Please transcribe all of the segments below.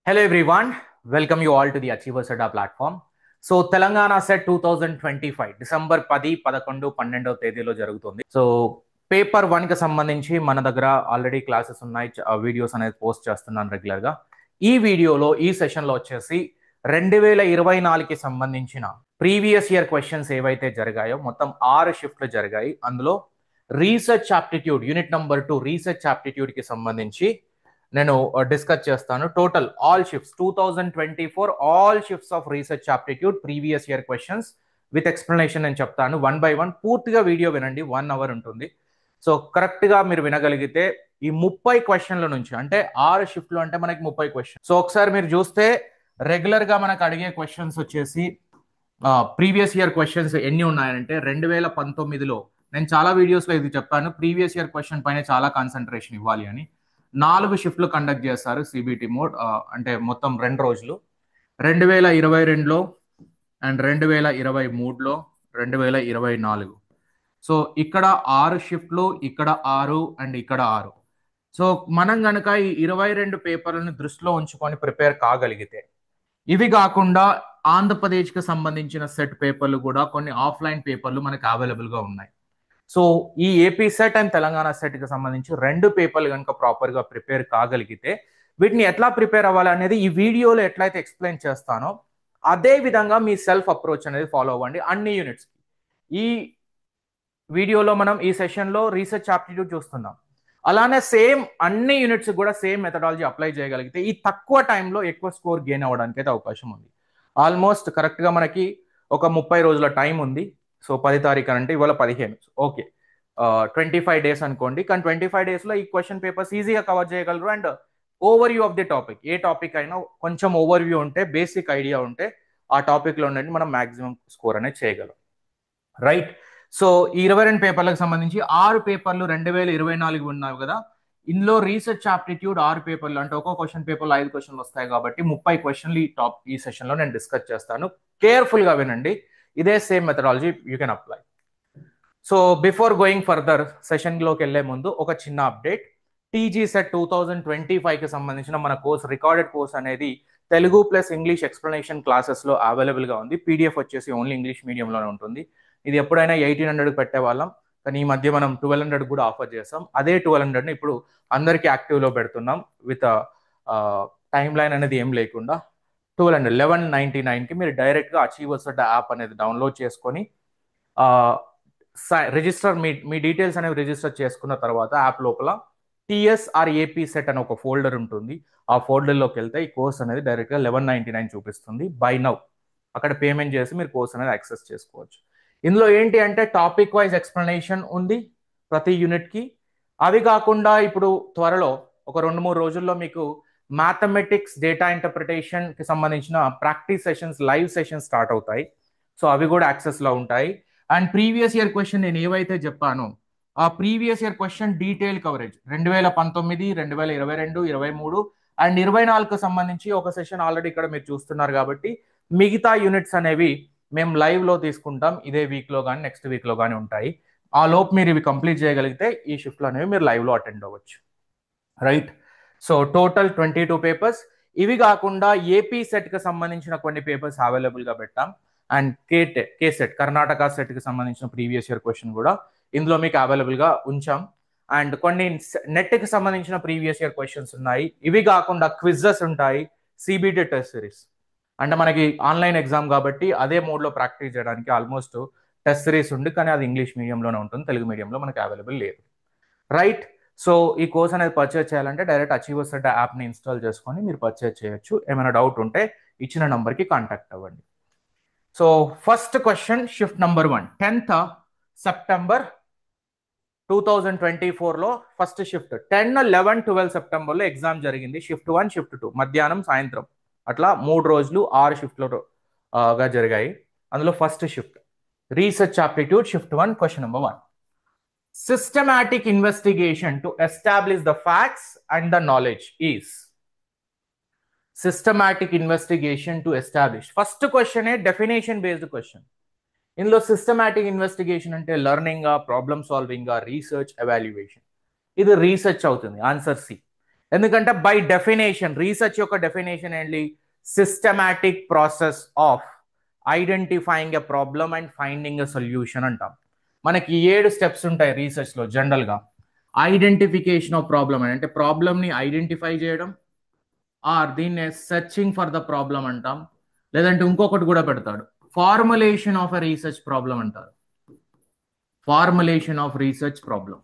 Hello everyone, welcome you all to the Achievers Adda platform. So Telangana SET 2025 December 10, 11, 12 తేదీలో జరుగుతుంది. So paper 1 కి సంబంధించి మన దగ్గర ఆల్రెడీ క్లాసెస్ ఉన్నాయి, వీడియోస్ అనేది పోస్ట్ చేస్తున్నాను రెగ్యులర్గా. ఈ వీడియోలో ఈ సెషన్లో వచ్చేసి 2024కి సంబంధించిన ప్రీవియస్ ఇయర్ క్వశ్చన్స్ ఏవైతే జరిగాయో మొత్తం 6 షిఫ్ట్లు జరిగాయి. అందులో research aptitude unit number 2 research ఆప్టిట్యూడ్కి సంబంధించి నేను డిస్కస్ చేస్తాను. Total all shifts 2024 all shifts of research aptitude previous year questions with explanation నేను చెప్తాను. 1 by 1 పూర్తిగా వీడియో వినండి, 1 hour ఉంటుంది. సో కరెక్ట్గా మీరు వినగలిగితే ఈ 30 క్వశ్చన్ల నుంచి, అంటే 6 షిఫ్ట్లు అంటే మనకి 30 క్వశ్చన్. సో ఒకసారి మీరు చూస్తే రెగ్యులర్గా మనకు అడిగే క్వశ్చన్స్ వచ్చేసి ప్రీవియస్ ఇయర్ క్వశ్చన్స్ ఎన్ని ఉన్నాయంటే 2019లో నేను చాలా వీడియోస్లో ఇది చెప్పాను, ప్రీవియస్ ఇయర్ క్వశ్చన్ పైన చాలా కాన్సన్ట్రేషన్ ఇవ్వాలి అని. 4 షిఫ్ట్లు కండక్ట్ చేస్తారు సిబిటి మోడ్, అంటే మొత్తం 2 రోజులు. 2022లో అండ్ 2023లో 2024. సో ఇక్కడ 6 షిఫ్ట్లు, ఇక్కడ 6 అండ్ ఇక్కడ 6. సో మనం కనుక ఈ 22 పేపర్లను దృష్టిలో ఉంచుకొని ప్రిపేర్ కాగలిగితే, ఇవి కాకుండా ఆంధ్రప్రదేశ్కి సంబంధించిన సెట్ పేపర్లు కూడా కొన్ని ఆఫ్లైన్ పేపర్లు మనకు అవైలబుల్గా ఉన్నాయి. సో ఈ ఏపీ సెట్ అండ్ తెలంగాణ సెట్కి సంబంధించి 2 పేపర్లు కనుక ప్రాపర్గా ప్రిపేర్ కాగలిగితే వీటిని ఎట్లా ప్రిపేర్ అవ్వాలి అనేది ఈ వీడియోలో ఎట్లయితే ఎక్స్ప్లెయిన్ చేస్తానో అదే విధంగా మీ సెల్ఫ్ అప్రోచ్ అనేది ఫాలో అవ్వండి అన్ని యూనిట్స్కి. ఈ వీడియోలో మనం ఈ సెషన్లో రీసెర్చ్ ఆప్టిట్యూడ్ చూస్తున్నాం, అలానే సేమ్ అన్ని యూనిట్స్ కూడా సేమ్ మెథడాలజీ అప్లై చేయగలిగితే ఈ తక్కువ టైంలో ఎక్కువ స్కోర్ గెయిన్ అవ్వడానికి అయితే అవకాశం ఉంది. ఆల్మోస్ట్ కరెక్ట్గా మనకి ఒక 30 రోజుల టైం ఉంది. సో 10 తారీఖు అంటే ఇవాళ 15, ఓకే 25 days అనుకోండి. కానీ 25 daysలో ఈ క్వశ్చన్ పేపర్స్ ఈజీగా కవర్ చేయగలరు. And over view of the topic, A topic అయినా కొంచెం ఓవర్ వ్యూ ఉంటే, బేసిక్ ఐడియా ఉంటే ఆ టాపిక్లో ఉండండి మనం మ్యాక్సిమం స్కోర్ అనేది చేయగలం, రైట్. సో ఈ 22 పేపర్లకు సంబంధించి 6 పేపర్లు 2024 ఉన్నాయి కదా. ఇందులో రీసెర్చ్ ఆప్టిట్యూడ్ 6 పేపర్లు, అంటే ఒక్కో క్వశ్చన్ పేపర్లో 5 క్వశ్చన్లు వస్తాయి కాబట్టి 30 క్వశ్చన్లు ఈ సెషన్లో నేను డిస్కస్ చేస్తాను. కేర్ఫుల్గా వినండి, ఇదే same methodology you can apply. So before going further సెషన్లోకి వెళ్లే ముందు ఒక చిన్న అప్డేట్. టీజీ సెట్ 2025కి సంబంధించిన మన కోర్స్, రికార్డెడ్ కోర్స్ అనేది తెలుగు ప్లస్ ఇంగ్లీష్ ఎక్స్ప్లెనేషన్ క్లాసెస్లో అవైలబుల్గా ఉంది. పీడిఎఫ్ వచ్చేసి ఓన్లీ ఇంగ్లీష్ మీడియంలోనే ఉంటుంది. ఇది ఎప్పుడైనా 1800 పెట్టేవాళ్ళం, కానీ ఈ మధ్య మనం 1200 కూడా ఆఫర్ చేస్తాం. అదే 1200ని ఇప్పుడు అందరికీ యాక్టివ్లో పెడుతున్నాం విత్ టైం లైన్ అనేది ఏం లేకుండా. 1199కి మీరు డైరెక్ట్గా అచీవర్స్ అడ్డా యాప్ అనేది డౌన్లోడ్ చేసుకొని రిజిస్టర్, మీ డీటెయిల్స్ అనేవి రిజిస్టర్ చేసుకున్న తర్వాత యాప్ లోపల టీఎస్ఆర్ ఏపీ సెట్ అని ఒక ఫోల్డర్ ఉంటుంది. ఆ ఫోల్డర్లోకి వెళ్తే ఈ కోర్స్ అనేది డైరెక్ట్గా 1199 చూపిస్తుంది. బై నౌ అక్కడ పేమెంట్ చేసి మీరు కోర్స్ అనేది యాక్సెస్ చేసుకోవచ్చు. ఇందులో ఏంటి అంటే టాపిక్ వైజ్ ఎక్స్ప్లెనేషన్ ఉంది ప్రతి యూనిట్కి. అవి కాకుండా ఇప్పుడు త్వరలో ఒక 2-3 రోజుల్లో మీకు మ్యాథమెటిక్స్, డేటా ఇంటర్ప్రిటేషన్కి సంబంధించిన practice sessions, live sessions start అవుతాయి. సో అవి కూడా యాక్సెస్లో ఉంటాయి. అండ్ ప్రీవియస్ ఇయర్ క్వశ్చన్ నేను ఏవైతే చెప్పానో ఆ previous year question detail coverage 2019, 2022, 23 and 24కు సంబంధించి ఒక సెషన్ ఆల్రెడీ ఇక్కడ మీరు చూస్తున్నారు కాబట్టి మిగతా యూనిట్స్ అనేవి మేము లైవ్లో తీసుకుంటాం. ఇదే వీక్లో కానీ నెక్స్ట్ వీక్లో కానీ ఉంటాయి. ఆ లోపు మీరు ఇవి కంప్లీట్ చేయగలిగితే ఈ షిఫ్ట్లు అనేవి మీరు లైవ్లో అటెండ్ అవ్వచ్చు, రైట్. So total 22 papers. ఇవి కాకుండా ఏపీ సెట్కి సంబంధించిన కొన్ని పేపర్స్ అవైలబుల్గా పెట్టాం. అండ్ కే సెట్ కర్ణాటక సెట్కి సంబంధించిన ప్రీవియస్ ఇయర్ క్వశ్చన్ కూడా ఇందులో మీకు అవైలబుల్గా ఉంచాం. అండ్ కొన్ని నెట్కి సంబంధించిన ప్రీవియస్ ఇయర్ క్వశ్చన్స్ ఉన్నాయి. ఇవి కాకుండా క్విజెస్ ఉంటాయి, సిబిటి టెస్ట్ సిరీస్, అంటే మనకి ఆన్లైన్ ఎగ్జామ్ కాబట్టి అదే మోడ్లో ప్రాక్టీస్ చేయడానికి ఆల్మోస్ట్ టెస్ట్ సిరీస్ ఉంది, కానీ అది ఇంగ్లీష్ మీడియంలోనే ఉంటుంది, తెలుగు మీడియంలో మనకి అవైలబుల్ లేదు, రైట్. సో ఈ కోర్స్ అనేది పర్చేజ్ చేయాలంటే డైరెక్ట్ అచీవర్స్ అడ్డా యాప్ని ఇన్స్టాల్ చేసుకొని మీరు పర్చేజ్ చేయొచ్చు. ఏమైనా డౌట్ ఉంటే ఇచ్చిన నంబర్కి కాంటాక్ట్ అవ్వండి. So first question, shift number 1, 10th September 2024లో ఫస్ట్ షిఫ్ట్. 10, 11, 12 సెప్టెంబర్లో ఎగ్జామ్ జరిగింది. షిఫ్ట్ 1, షిఫ్ట్ 2 మధ్యాహ్నం, సాయంత్రం, అట్లా 3 రోజులు 6 షిఫ్ట్లుగా జరిగాయి. అందులో first shift research aptitude shift 1, question number 1. Systematic investigation to establish the facts and the knowledge is. Systematic investigation to establish. First question is definition based question. ఇందులో systematic investigation అంటే learning, problem solving, research, evaluation. ఇది research అవుతుంది, answer C. ఎందుకంటే by definition research యొక్క definition ఏంటి? Systematic process of identifying a problem and finding a solution అంటాం. మనకి 7 steps ఉంటాయి రీసెర్చ్లో జనరల్గా. ఐడెంటిఫికేషన్ ఆఫ్ ప్రాబ్లమ్ అంటే ప్రాబ్లమ్ని ఐడెంటిఫై చేయడం, ఆర్ దీన్నే సెర్చింగ్ ఫర్ ద ప్రాబ్లమ్ అంటాం. లేదంటే ఇంకొకటి కూడా పెడతాడు, formulation of a research problem అంటారు. Formulation of research problem,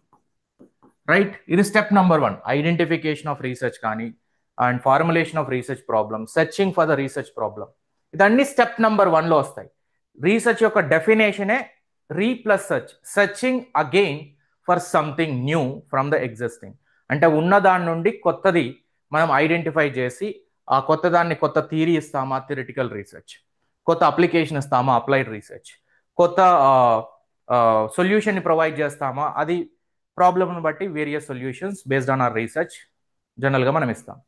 right? ఇది step number 1, identification of research కానీ and formulation of research problem, searching for the research problem, ఇదన్నీ స్టెప్ నెంబర్ 1లో వస్తాయి. రీసెర్చ్ యొక్క డెఫినేషనే re plus search, searching again for something new from the existing. అంటే ఉన్న దాని నుండి కొత్తది మనం ఐడెంటిఫై చేసి ఆ కొత్త దాన్ని కొత్త థియరీ ఇస్తామా థియరిటికల్ రీసెర్చ్, కొత్త అప్లికేషన్ ఇస్తామా అప్లైడ్ రీసెర్చ్, కొత్త సొల్యూషన్ని ప్రొవైడ్ చేస్తామా, అది ప్రాబ్లమ్ని బట్టి various solutions based on hour research జనరల్గా మనం ఇస్తాం.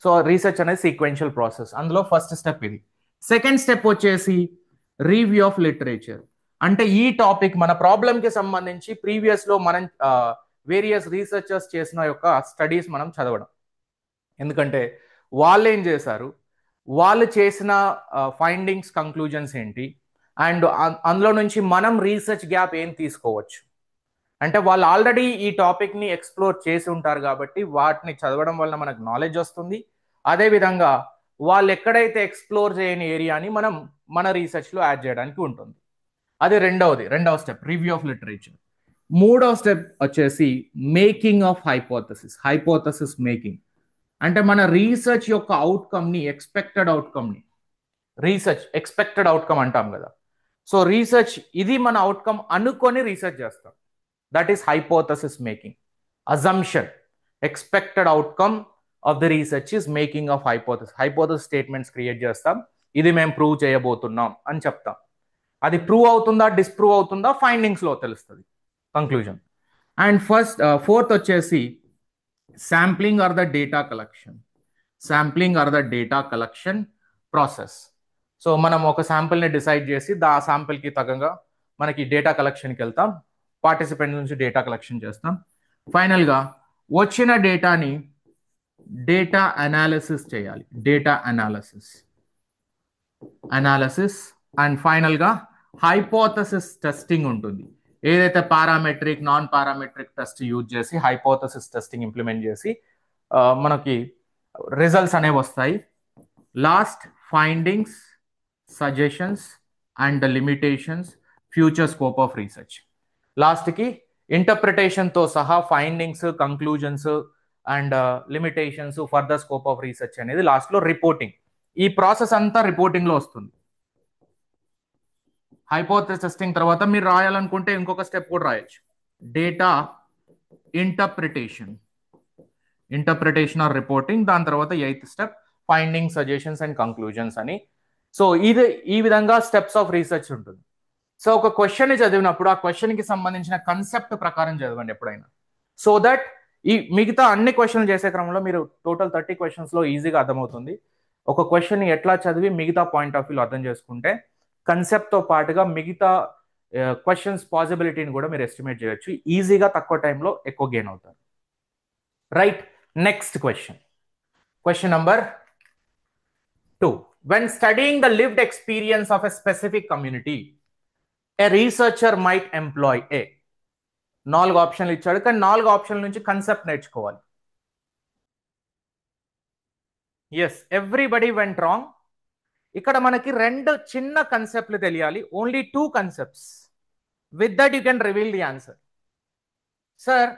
సో రీసెర్చ్ అనేది సీక్వెన్షియల్ ప్రాసెస్. అందులో ఫస్ట్ స్టెప్ ఇది. సెకండ్ స్టెప్ వచ్చేసి రివ్యూ ఆఫ్ లిటరేచర్. అంటే ఈ టాపిక్ మన ప్రాబ్లంకి సంబంధించి ప్రీవియస్లో మనం వేరియస్ రీసెర్చర్స్ చేసిన యొక్క స్టడీస్ మనం చదవడం. ఎందుకంటే వాళ్ళు ఏం చేశారు, వాళ్ళు చేసిన ఫైండింగ్స్, కంక్లూజన్స్ ఏంటి, అండ్ అందులో నుంచి మనం రీసెర్చ్ గ్యాప్ ఏం తీసుకోవచ్చు. అంటే వాళ్ళు ఆల్రెడీ ఈ టాపిక్ని ఎక్స్ప్లోర్ చేసి ఉంటారు కాబట్టి వాటిని చదవడం వల్ల మనకు నాలెడ్జ్ వస్తుంది. అదేవిధంగా వాళ్ళు ఎక్కడైతే ఎక్స్ప్లోర్ చేయని ఏరియాని మనం మన రీసెర్చ్లో యాడ్ చేయడానికి ఉంటుంది. అది రెండవ స్టెప్, రివ్యూ ఆఫ్ లిటరేచర్. మూడవ స్టెప్ వచ్చేసి మేకింగ్ ఆఫ్ హైపోథసిస్ మేకింగ్. అంటే మన రీసెర్చ్ యొక్క అవుట్కమ్ని, ఎక్స్పెక్టెడ్ అవుట్కమ్ అంటాం కదా. సో రీసెర్చ్ ఇది మన అవుట్కమ్ అనుకొని రీసెర్చ్ చేస్తాం. That is hypothesis making. Assumption, expected outcome of the research is making of hypothesis statements create చేస్తాం. ఇది మేము ప్రూవ్ చేయబోతున్నాం అని చెప్తాం. అది ప్రూవ్ అవుతుందా డిస్ప్రూవ్ అవుతుందా ఫైండింగ్స్లో తెలుస్తుంది, కంక్లూజన్. అండ్ ఫోర్త్ వచ్చేసి sampling or the data collection process. So మనం ఒక శాంపిల్ని డిసైడ్ చేసి ఆ శాంపిల్కి తగ్గగా మనకి డేటా కలెక్షన్కి వెళ్తాం, పార్టిసిపెంట్ నుంచి డేటా కలెక్షన్ చేస్తాం. ఫైనల్గా వచ్చిన డేటాని డేటా అనాలిసిస్ చేయాలి, అనాలిసిస్ అండ్ ఫైనల్గా హైపోథసిస్ టెస్టింగ్ ఉంటుంది. ఏదైతే parametric, non parametric test use చేసి హైపోథసిస్ టెస్టింగ్ ఇంప్లిమెంట్ చేసి మనకి రిజల్ట్స్ అనేవి వస్తాయి. Last findings, suggestions and the limitations, future scope of research. లాస్ట్కి ఇంటర్ప్రిటేషన్తో సహా findings, conclusions and limitations, further scope of research అనేది లాస్ట్లో రిపోర్టింగ్. ఈ ప్రాసెస్ అంతా రిపోర్టింగ్లో వస్తుంది. హైపోథసిస్ టెస్టింగ్ తర్వాత మీరు రాయాలనుకుంటే ఇంకొక స్టెప్ కూడా రాయొచ్చు, డేటా ఇంటర్ప్రిటేషన్ ఆర్ రిపోర్టింగ్. దాని తర్వాత 8th step finding, suggestions and conclusions అని. సో ఈ విధంగా స్టెప్స్ ఆఫ్ రీసెర్చ్ ఉంటుంది. సో ఒక క్వశ్చన్ చదివినప్పుడు ఆ క్వశ్చన్కి సంబంధించిన కన్సెప్ట్ ప్రకారం చదవండి ఎప్పుడైనా, సో దట్ ఈ మిగతా అన్ని క్వశ్చన్లు చేసే క్రమంలో మీరు టోటల్ 30 క్వశ్చన్స్లో ఈజీగా అర్థమవుతుంది. ఒక క్వశ్చన్ ఎట్లా చదివి మిగతా పాయింట్ ఆఫ్ వ్యూలో అర్థం చేసుకుంటే కన్సెప్ట్తో పాటుగా మిగతా క్వశ్చన్స్ పాసిబిలిటీని కూడా మీరు ఎస్టిమేట్ చేయొచ్చు. ఈజీగా తక్కువ టైంలో ఎక్కువ గెయిన్ అవుతారు, right? Next question number 2. When studying the lived experience of a specific community, a researcher might employ a. 4 ఆప్షన్లు ఇచ్చాడు, కానీ 4 ఆప్షన్ల నుంచి కన్సెప్ట్ నేర్చుకోవాలి. Yes, everybody went wrong. ఇక్కడ మనకి 2 చిన్న కన్సెప్ట్లు తెలియాలి, only 2 concepts. With that you can reveal the answer. Sir,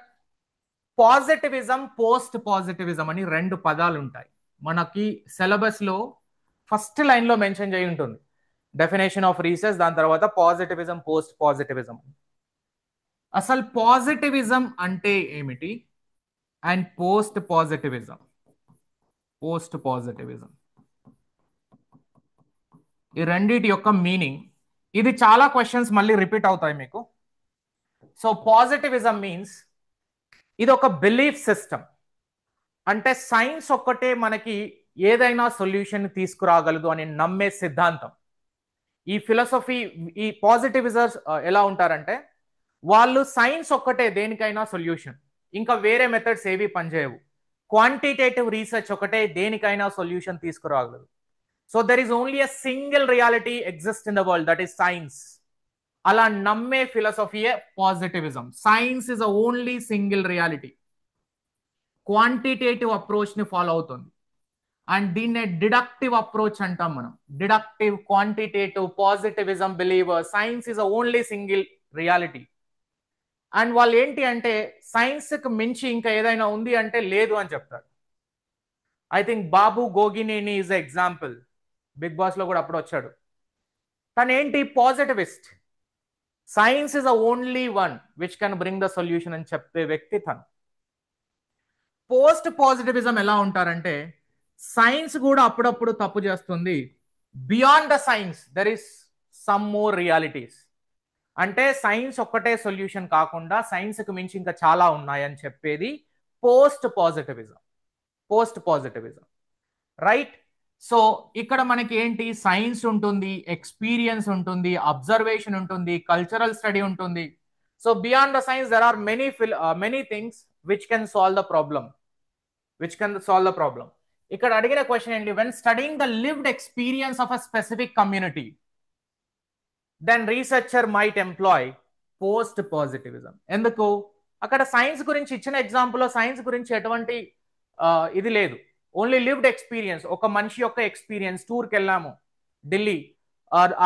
positivism, post positivism అని 2 పదాలు ఉంటాయి మనకి సిలబస్లో. ఫస్ట్ లైన్లో మెన్షన్ చేయి ఉంటుంది డెఫినేషన్ ఆఫ్ రీసెర్చ్, దాని తర్వాత పాజిటివిజం, పోస్ట్ పాజిటివిజం. అసలు పాజిటివిజం అంటే ఏమిటి అండ్ పోస్ట్ పాజిటివిజం ఈ రెండిటి యొక్క మీనింగ్, ఇది చాలా క్వశ్చన్స్ మళ్ళీ రిపీట్ అవుతాయి మీకు. సో పాజిటివిజం మీన్స్ ఇది ఒక బిలీఫ్ సిస్టమ్. అంటే సైన్స్ ఒక్కటే మనకి ఏదైనా సొల్యూషన్ తీసుకురాగలదు అని నమ్మే సిద్ధాంతం. ఈ ఫిలాసఫీ, ఈ పాజిటివిజర్స్ ఎలా ఉంటారంటే వాళ్ళు సైన్స్ ఒక్కటే దేనికైనా సొల్యూషన్, ఇంకా వేరే మెథడ్స్ ఏవి పనిచేయవు. క్వాంటిటేటివ్ రీసెర్చ్ ఒకటే దేనికైనా సొల్యూషన్ తీసుకురాగలదు. So there is only a single reality exist in the world, that is science. అలా నమ్మే ఫిలాసఫీయే positivism. Science is a only single reality. Quantitative approach ని ఫాలో అవుతుంది. అండ్ దీన్నే డిడక్టివ్ అప్రోచ్ అంటాం మనం. Deductive, quantitative, positivism believer, science is a only single reality. And వాళ్ళు ఏంటి అంటే సైన్స్ కి మించి ఇంకా ఏదైనా ఉంది అంటే లేదు అని చెప్తారు. I think Babu Gogineni is example. Bigg Boss లో కూడా అప్పుడు వచ్చాడు. తను ఏంటి positivist. Science is a only one which can bring the solution అని చెప్పే వ్యక్తి తను. పోస్ట్ పాజిటివిజం ఎలా ఉంటారంటే సైన్స్ కూడా అప్పుడప్పుడు తప్పు చేస్తుంది. Beyond the science there is some more realities. అంటే సైన్స్ ఒక్కటే సొల్యూషన్ కాకుండా సైన్స్ కు మించి ఇంకా చాలా ఉన్నాయని చెప్పేది post positivism. Post positivism, right? So ఇక్కడ మనకి ఏంటి, సైన్స్ ఉంటుంది, ఎక్స్పీరియన్స్ ఉంటుంది, అబ్జర్వేషన్ ఉంటుంది, కల్చరల్ స్టడీ ఉంటుంది. So beyond the science there are many things which can solve the problem. ఇక్కడ అడిగిన క్వశ్చన్ ఏంటి, when studying the lived experience of a specific community then researcher might employ post positivism. ఎందుకు? అక్కడ science గురించి ఇచ్చిన ఎగ్జాంపుల్లో science గురించి ఎటువంటి ఇది లేదు. ఓన్లీ లివ్డ్ ఎక్స్పీరియన్స్, ఒక మనిషి యొక్క ఎక్స్పీరియన్స్. టూర్కి వెళ్ళాము, ఢిల్లీ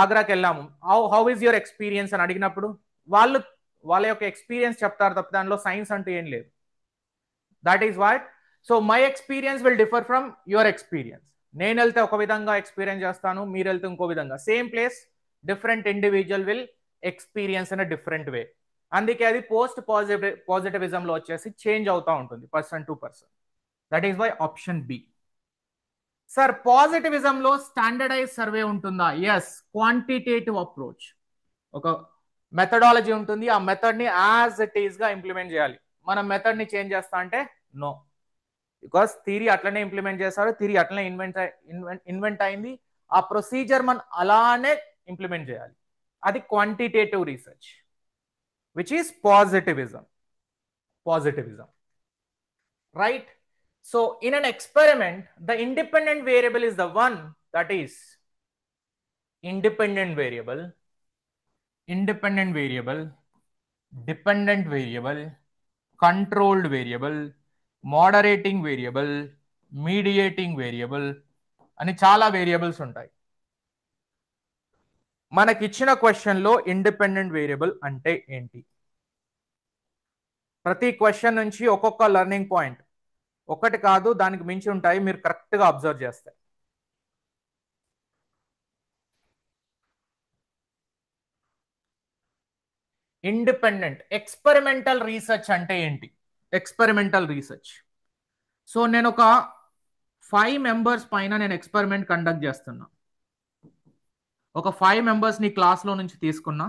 ఆగ్రాకి వెళ్ళాము, హౌ ఈజ్ యువర్ ఎక్స్పీరియన్స్ అని అడిగినప్పుడు వాళ్ళ యొక్క ఎక్స్పీరియన్స్ చెప్తారు తప్ప దానిలో సైన్స్ అంటూ ఏం లేదు. That is what. So my experience will differ from your experience. నేను వెళ్తే ఒక విధంగా ఎక్స్పీరియన్స్ చేస్తాను, మీరు వెళ్తే ఇంకో విధంగా. Same place different individual will experience in a different way. అందుకే అది పోస్ట్ పాజిటివిజంలో వచ్చేసి చేంజ్ అవుతూ ఉంటుంది person to person. That is why option B. Sir పాజిటివిజంలో స్టాండర్డైజ్ సర్వే ఉంటుందా? ఎస్. క్వాంటిటేటివ్ అప్రోచ్, ఒక మెథడాలజీ ఉంటుంది. ఆ మెథడ్ ని యాజ్ ఇట్ ఈస్ గా ఇంప్లిమెంట్ చేయాలి. మనం మెథడ్ ని చేంజ్ చేస్తా అంటే నో, బికాస్ థియరీ అట్లనే ఇంప్లిమెంట్ చేస్తారు, థియరీ అట్లనే ఇన్వెంట్ అయింది. ఆ ప్రొసీజర్ మనం అలానే ఇంప్లిమెంట్ చేయాలి. అది quantitative research which is positivism. Right? So in an experiment, the independent variable is the one that is independent variable, dependent variable, controlled variable, moderating variable, mediating variable అని చాలా variables ఉంటాయి. మనకిచ్చిన క్వశ్చన్లో independent variable అంటే ఏంటి? ప్రతి question నుంచి ఒక్కొక్క లెర్నింగ్ పాయింట్, ఒకటి కాదు దానికి మించి ఉంటాయి, మీరు కరెక్ట్గా అబ్జర్వ్ చేస్తే. ఇండిపెండెంట్ ఎక్స్పెరిమెంటల్ రీసెర్చ్ అంటే ఏంటి? ఎక్స్పెరిమెంటల్ రీసెర్చ్, సో నేను ఒక 5 మెంబర్స్ పైన నేను ఎక్స్పెరిమెంట్ కండక్ట్ చేస్తున్నా. ఒక 5 మెంబర్స్ని క్లాస్లో నుంచి తీసుకున్నా.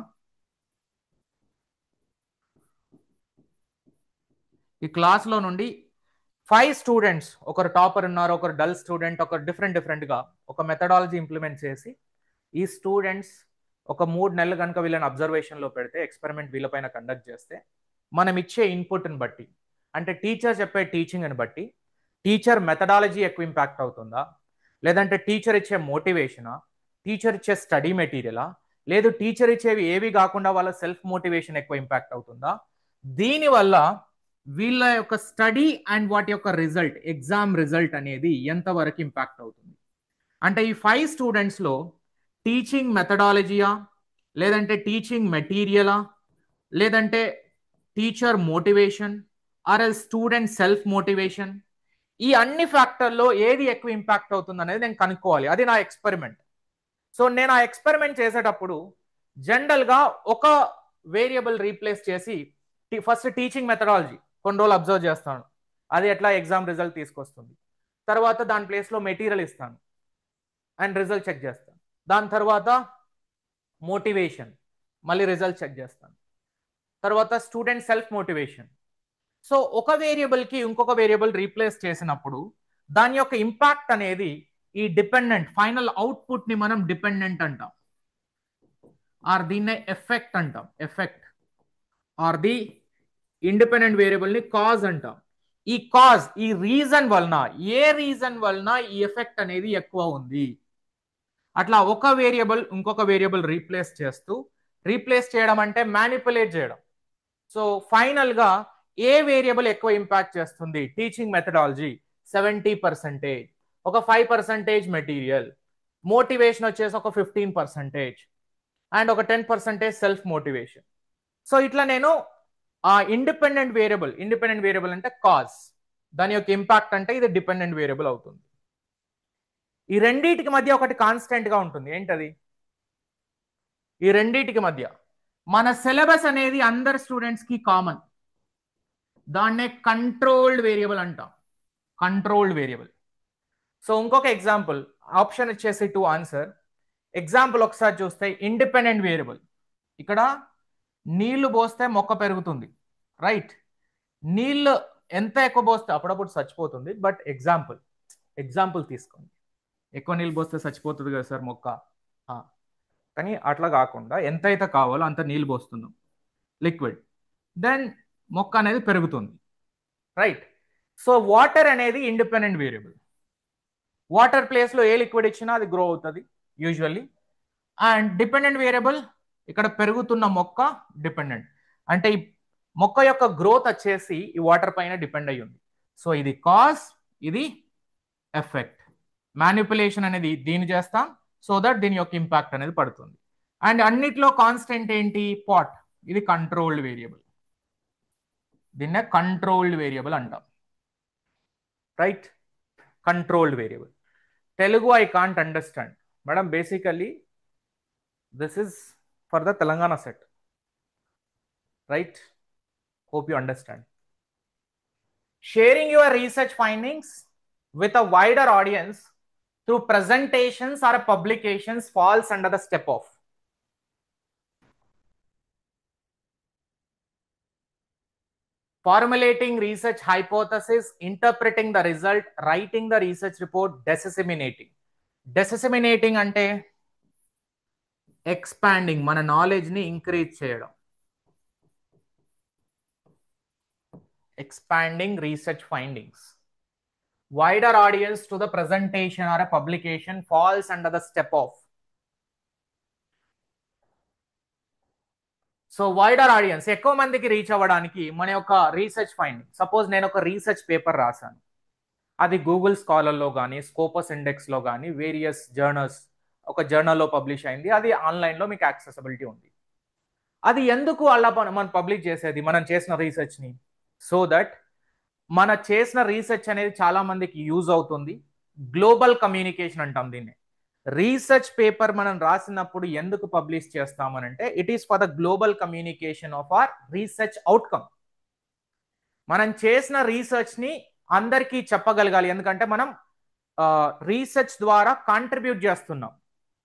ఈ క్లాస్లో నుండి 5 స్టూడెంట్స్, ఒకరు టాపర్ ఉన్నారు, ఒకరు డల్ స్టూడెంట్, ఒకరు డిఫరెంట్గా ఒక మెథడాలజీ ఇంప్లిమెంట్ చేసి ఈ స్టూడెంట్స్ ఒక 3 నెలలు కనుక వీళ్ళని అబ్జర్వేషన్లో పెడితే, ఎక్స్పెరిమెంట్ వీళ్ళపైన కండక్ట్ చేస్తే, మనం ఇచ్చే ఇన్పుట్ని బట్టి, అంటే టీచర్ చెప్పే టీచింగ్ని బట్టి టీచర్ మెథడాలజీ ఎక్కువ ఇంపాక్ట్ అవుతుందా, లేదంటే టీచర్ ఇచ్చే మోటివేషనా, టీచర్ ఇచ్చే స్టడీ మెటీరియలా, లేదు టీచర్ ఇచ్చేవి ఏవి కాకుండా వాళ్ళ సెల్ఫ్ మోటివేషన్ ఎక్కువ ఇంపాక్ట్ అవుతుందా? దీనివల్ల వీళ్ళ యొక్క స్టడీ అండ్ వాటి యొక్క రిజల్ట్, ఎగ్జామ్ రిజల్ట్ అనేది ఎంతవరకు ఇంపాక్ట్ అవుతుంది. అంటే ఈ 5 స్టూడెంట్స్లో టీచింగ్ మెథడాలజీయా, లేదంటే టీచింగ్ మెటీరియలా, లేదంటే teacher motivation R L student self motivation, ఈ అన్ని ఫ్యాక్టర్లో ఏది ఎక్కువ ఇంపాక్ట్ అవుతుంది అనేది నేను కనుక్కోవాలి. అది నా ఎక్స్పెరిమెంట్. సో నేను ఆ ఎక్స్పెరిమెంట్ చేసేటప్పుడు జనరల్గా ఒక వేరియబుల్ రీప్లేస్ చేసి ఫస్ట్ టీచింగ్ మెథడాలజీ కొన్ని రోజులు అబ్జర్వ్ చేస్తాను, అది ఎట్లా ఎగ్జామ్ రిజల్ట్ తీసుకొస్తుంది. తర్వాత దాని ప్లేస్లో మెటీరియల్ ఇస్తాను అండ్ రిజల్ట్ చెక్ చేస్తాను. దాని తర్వాత మోటివేషన్, మళ్ళీ రిజల్ట్ చెక్ చేస్తాను. తర్వాత స్టూడెంట్ సెల్ఫ్ మోటివేషన్. సో ఒక వేరియబుల్కి ఇంకొక వేరియబుల్ రీప్లేస్ చేసినప్పుడు దాని యొక్క ఇంపాక్ట్ అనేది ఈ డిపెండెంట్ ఫైనల్ అవుట్పుట్ని మనం డిపెండెంట్ అంటాం, ఆర్ దీన్నే ఎఫెక్ట్ అంటాం. ఎఫెక్ట్ ఆర్ ది ఇండిపెండెంట్ వేరియబుల్ని కాజ్ అంటాం. ఈ కాజ్, ఈ రీజన్ వలన, ఏ రీజన్ వలన ఈ ఎఫెక్ట్ అనేది ఎక్కువ ఉంది, అట్లా ఒక వేరియబుల్ ఇంకొక వేరియబుల్ రీప్లేస్ చేయడం అంటే మ్యానిపులేట్ చేయడం. సో ఫైనల్ గా ఏ వేరియబుల్ ఎక్కువ ఇంపాక్ట్ చేస్తుంది? టీచింగ్ మెథడాలజీ 70%, ఒక 5% మెటీరియల్, మోటివేషన్ వచ్చేసి ఒక 15%, అండ్ ఒక 10% సెల్ఫ్ మోటివేషన్. సో ఇట్లా నేను ఆ ఇండిపెండెంట్ వేరియబుల్ అంటే కాజ్, దాని యొక్క ఇంపాక్ట్ అంటే ఇది డిపెండెంట్ వేరియబుల్ అవుతుంది. ఈ రెండింటికి మధ్య ఒకటి కాన్స్టెంట్ గా ఉంటుంది. ఏంటది? ఈ రెండింటికి మధ్య మన సిలబస్ అనేది అందరు స్టూడెంట్స్ కి కామన్, దాన్నే కంట్రోల్డ్ వేరియబుల్ అంటాం. Controlled variable. సో ఇంకొక ఎగ్జాంపుల్, ఆప్షన్ వచ్చేసి టు ఆన్సర్. ఎగ్జాంపుల్ ఒకసారి చూస్తే ఇండిపెండెంట్ వేరియబుల్, ఇక్కడ నీళ్లు పోస్తే మొక్క పెరుగుతుంది, రైట్? నీళ్ళు ఎంత ఎక్కువ పోస్తే అప్పుడప్పుడు చచ్చిపోతుంది, బట్ ఎగ్జాంపుల్ తీసుకోండి. ఎక్కువ నీళ్ళు పోస్తే చచ్చిపోతుంది కదా సార్ మొక్క, కానీ అట్లా కాకుండా ఎంతైతే కావాలో అంత నీళ్ళు పోస్తున్నాం, లిక్విడ్, దెన్ మొక్క అనేది పెరుగుతుంది, రైట్? సో వాటర్ అనేది ఇండిపెండెంట్ వేరియబుల్. వాటర్ ప్లేస్లో ఏ లిక్విడ్ ఇచ్చినా అది గ్రో అవుతుంది యూజువల్లీ. అండ్ డిపెండెంట్ వేరియబుల్, ఇక్కడ పెరుగుతున్న మొక్క డిపెండెంట్, అంటే ఈ మొక్క యొక్క గ్రోత్ వచ్చేసి ఈ వాటర్ పైన డిపెండ్ అయ్యి ఉంది. సో ఇది కాజ్, ఇది ఎఫెక్ట్. మ్యానిపులేషన్ అనేది దీన్ని చేస్తాం సో దట్ దీని యొక్క ఇంపాక్ట్ అనేది పడుతుంది. అండ్ అన్నిట్లో కాన్స్టెంట్ ఏంటి? పాట్, ఇది కంట్రోల్డ్ వేరియబుల్, దీన్నే కంట్రోల్డ్ వేరియబుల్ అంటాం, right? Controlled variable. Telugu I can't understand. Madam, basically, this is for the Telangana set, right? Hope you understand. Sharing your research findings with a wider audience through presentations or publications falls under the step of formulating research hypothesis, interpreting the result, writing the research report, disseminating. Disseminating అంటే expanding, మన knowledge ని increase చేయడం. Expanding research findings. Wider audience to the presentation or a publication falls under the step of. So wider audience, ఎక్కువ మందికి reach అవ్వడానికి మన యొక్క research finding. Suppose నేను ఒక రీసెర్చ్ పేపర్ రాశాను, అది గూగుల్ స్కాలర్లో కానీ స్కోపస్ ఇండెక్స్లో కానీ వేరియస్ జర్నల్స్, ఒక జర్నల్లో పబ్లిష్ అయింది, అది ఆన్లైన్లో మీకు యాక్సెసిబిలిటీ ఉంది. అది ఎందుకు అలా మనం పబ్లిష్ చేసేది? మనం చేసిన రీసెర్చ్ని, సో దట్ మన చేసిన రీసెర్చ్ అనేది చాలా మందికి యూజ్ అవుతుంది. గ్లోబల్ కమ్యూనికేషన్ అంటాం దీన్ని. రీసెర్చ్ పేపర్ మనం రాసినప్పుడు ఎందుకు పబ్లిష్ చేస్తామనంటే it is for the global communication of our research outcome. మనం చేసిన రీసెర్చ్ని అందరికీ చెప్పగలగాలి, ఎందుకంటే మనం రీసెర్చ్ ద్వారా కాంట్రిబ్యూట్ చేస్తున్నాం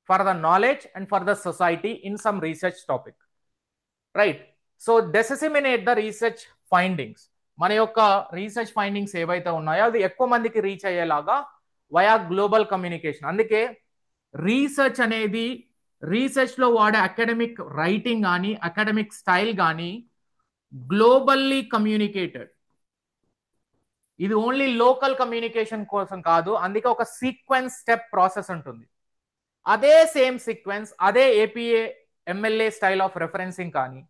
for the knowledge and for the society in some research topic, right? So disseminate the research findings. మన యొక్క రీసెర్చ్ ఫైండింగ్స్ ఏవైతే ఉన్నాయో అది ఎక్కువ మందికి రీచ్ అయ్యేలాగా వయా గ్లోబల్ కమ్యూనికేషన్. అందుకే రీసెర్చ్ అనేది, రీసెర్చ్ లో వాడే అకాడమిక్ రైటింగ్ కానీ అకాడమిక్ స్టైల్ కానీ గ్లోబల్లీ కమ్యూనికేటెడ్. ఇది ఓన్లీ లోకల్ కమ్యూనికేషన్ కోసం కాదు, అందుకే ఒక సీక్వెన్స్ స్టెప్ ప్రాసెస్ ఉంటుంది. అదే సేమ్ సీక్వెన్స్, అదే APA MLA style of referencing కానీ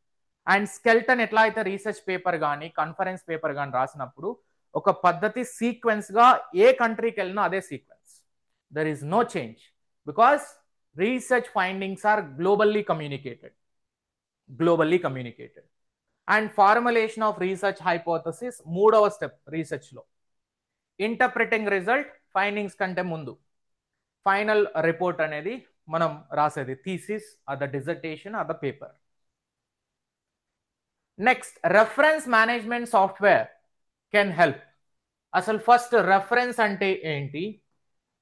అండ్ స్కెల్టన్ ఎట్లా అయితే రీసెర్చ్ పేపర్ కానీ కాన్ఫరెన్స్ పేపర్ కానీ రాసినప్పుడు ఒక పద్ధతి సీక్వెన్స్ గా ఏ కంట్రీకి వెళ్ళినా అదే sequence. There is no change because research findings are globally communicated. And formulation of research hypothesis మూడవ స్టెప్ రీసెర్చ్ లో. ఇంటర్ప్రిటింగ్ రిజల్ట్ ఫైండింగ్స్ కంటే ముందు ఫైనల్ రిపోర్ట్ అనేది మనం రాసేది, thesis or the dissertation or the paper. Next, reference management software can help. అసలు first reference అంటే ఏంటి,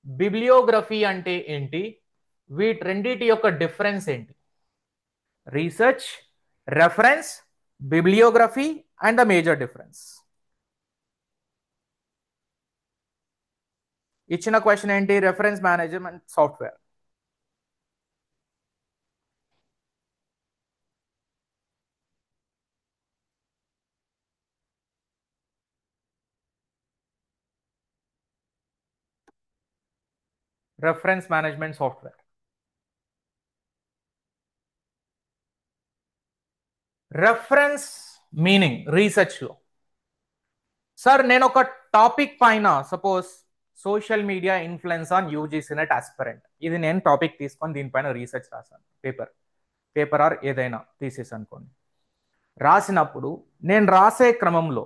బిబ్లియోగ్రఫీ అంటే ఏంటి, వీటి రెండింటి యొక్క డిఫరెన్స్ ఏంటి? Research, reference, bibliography and the major difference. ఇచ్చిన క్వశ్చన్ ఏంటి? Reference management software. Reference management software. Reference meaning రీసెర్చ్లో, సార్ నేను ఒక టాపిక్ పైన suppose social media influence on UGC NET aspirant, ఇది నేను టాపిక్ తీసుకొని దీనిపైన రీసెర్చ్ రాశాను, పేపర్ ఆర్ ఏదైనా థీసిస్ అనుకోండి. రాసినప్పుడు నేను రాసే క్రమంలో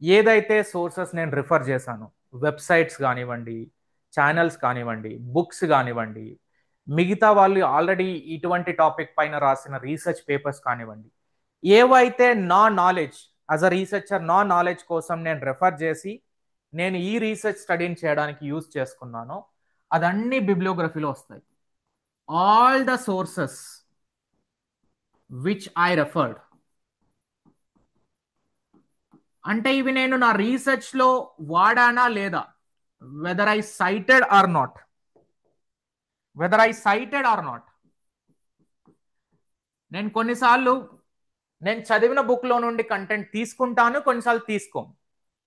ఏదైతే సోర్సెస్ నేను రిఫర్ చేశాను, వెబ్సైట్స్ కానివ్వండి, ఛానల్స్ కానివ్వండి, బుక్స్ కానివ్వండి, మిగతా వాళ్ళు ఆల్రెడీ ఇటువంటి టాపిక్ పైన రాసిన రీసెర్చ్ పేపర్స్ కానివ్వండి, ఏవైతే నా నాలెడ్జ్ యాజ్ అ రీసెర్చర్ నా నాలెడ్జ్ కోసం నేను రెఫర్ చేసి నేను ఈ రీసెర్చ్ స్టడీని చేయడానికి యూజ్ చేసుకున్నానో అదన్నీ బిబ్లియోగ్రఫీలో వస్తాయి. All the sources which I referred, అంటే ఇవి నేను నా రీసెర్చ్ లో వాడానా లేదా, whether I cited or not, నేను కొన్నిసార్లు నేను చదివిన బుక్ లో నుండి కంటెంట్ తీసుకుంటాను, కొన్నిసార్లు తీసుకోను.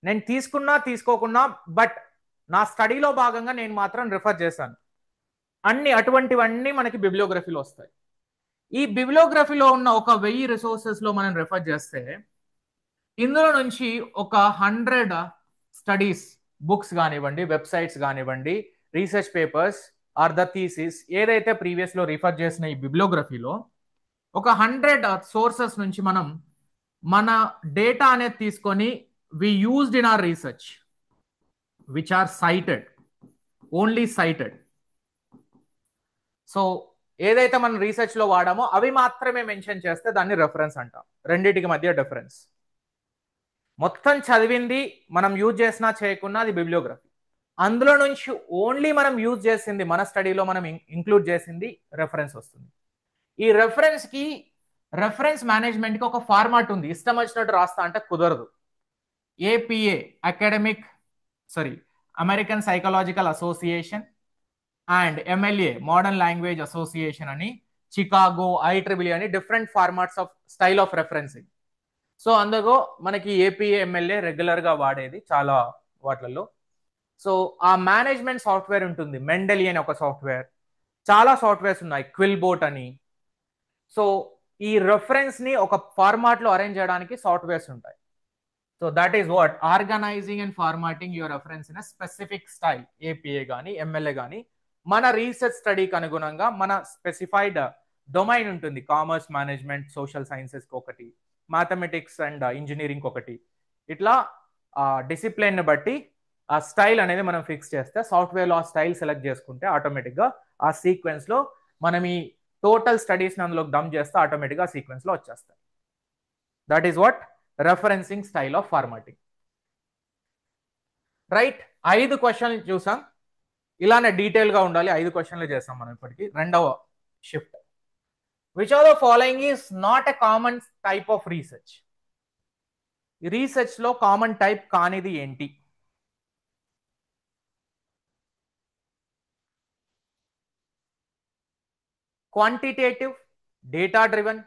నేను తీసుకున్నా తీసుకోకున్నా బట్ నా స్టడీలో భాగంగా నేను మాత్రం రిఫర్ చేశాను. అటువంటివన్నీ మనకి బిబ్లియోగ్రఫీలో వస్తాయి. ఈ బిబ్లియోగ్రఫీలో ఉన్న 1000 రిసోర్సెస్ లో మనం రిఫర్ చేస్తే ఇందులో నుంచి 100 స్టడీస్, బుక్స్ కానివ్వండి, వెబ్సైట్స్ కానివ్వండి, research papers or the thesis ఏదైతే ప్రీవియస్ లో రిఫర్ చేసిన ఈ బిబ్లియోగ్రఫీలో 100 సోర్సెస్ నుంచి మనం మన డేటా అనేది తీసుకొని we used in our research which are cited, only cited. So ఏదైతే మనం రీసెర్చ్ లో వాడామో అవి మాత్రమే మెన్షన్ చేస్తే దాన్ని రెఫరెన్స్ అంటాం. రెండింటికి మధ్య డిఫరెన్స్. మొత్తం చదివింది మనం యూజ్ చేసినా చేయకున్నా అది బిబ్లియోగ్రఫీ. అందులో నుంచి ఓన్లీ మనం యూజ్ చేసింది, మన స్టడీలో మనం ఇంక్లూడ్ చేసింది రెఫరెన్స్ వస్తుంది. ఈ రెఫరెన్స్ మేనేజ్మెంట్ కి ఒక ఫార్మాట్ ఉంది. ఇష్టం వచ్చినట్టు రాస్తా అంటే కుదరదు. APA American psychological association and MLA modern language association అని, చికాగో, IEEE అని different formats of style of referencing. So అందులో మనకి ఏపీఏ, ఎంఎల్ఏ రెగ్యులర్ గా వాడేది చాలా వాటిల్లో. సో ఆ మేనేజ్మెంట్ సాఫ్ట్వేర్ ఉంటుంది, మెండలి అని ఒక సాఫ్ట్వేర్, చాలా సాఫ్ట్వేర్స్ ఉన్నాయి, క్విల్బోట్ అని. సో ఈ రెఫరెన్స్ ని ఒక ఫార్మాట్ లో అరేంజ్ చేయడానికి సాఫ్ట్వేర్స్ ఉంటాయి. So that is what organising and formatting your reference in specific style. APA కానీ ఎంఎల్ఏ కానీ మన రీసెర్చ్ స్టడీకి అనుగుణంగా మన స్పెసిఫైడ్ డొమైన్ ఉంటుంది. కామర్స్, మేనేజ్మెంట్, సోషల్ సైన్సెస్ ఒకటి, మ్యాథమెటిక్స్ అండ్ ఇంజనీరింగ్ ఒకటి, ఇట్లా డిసిప్లిన్ బట్టి ఆ స్టైల్ అనేది మనం ఫిక్స్ చేస్తే సాఫ్ట్వేర్లో ఆ స్టైల్ సెలెక్ట్ చేసుకుంటే ఆటోమేటిక్గా ఆ సీక్వెన్స్లో మనం ఈ టోటల్ స్టడీస్ని అందులో డమ్ చేస్తే ఆటోమేటిక్గా సీక్వెన్స్లో వచ్చేస్తాయి. That is what referencing style of formatting. Right, 5 క్వశ్చన్లు చూసాం. ఇలానే డీటెయిల్గా ఉండాలి. 5 క్వశ్చన్లు చేస్తాం మనం ఇప్పటికి. రెండవ shift, which are the following is not a common type of research. Research లో కామన్ టైప్ కానిది ఏంటి? Quantitative, data driven,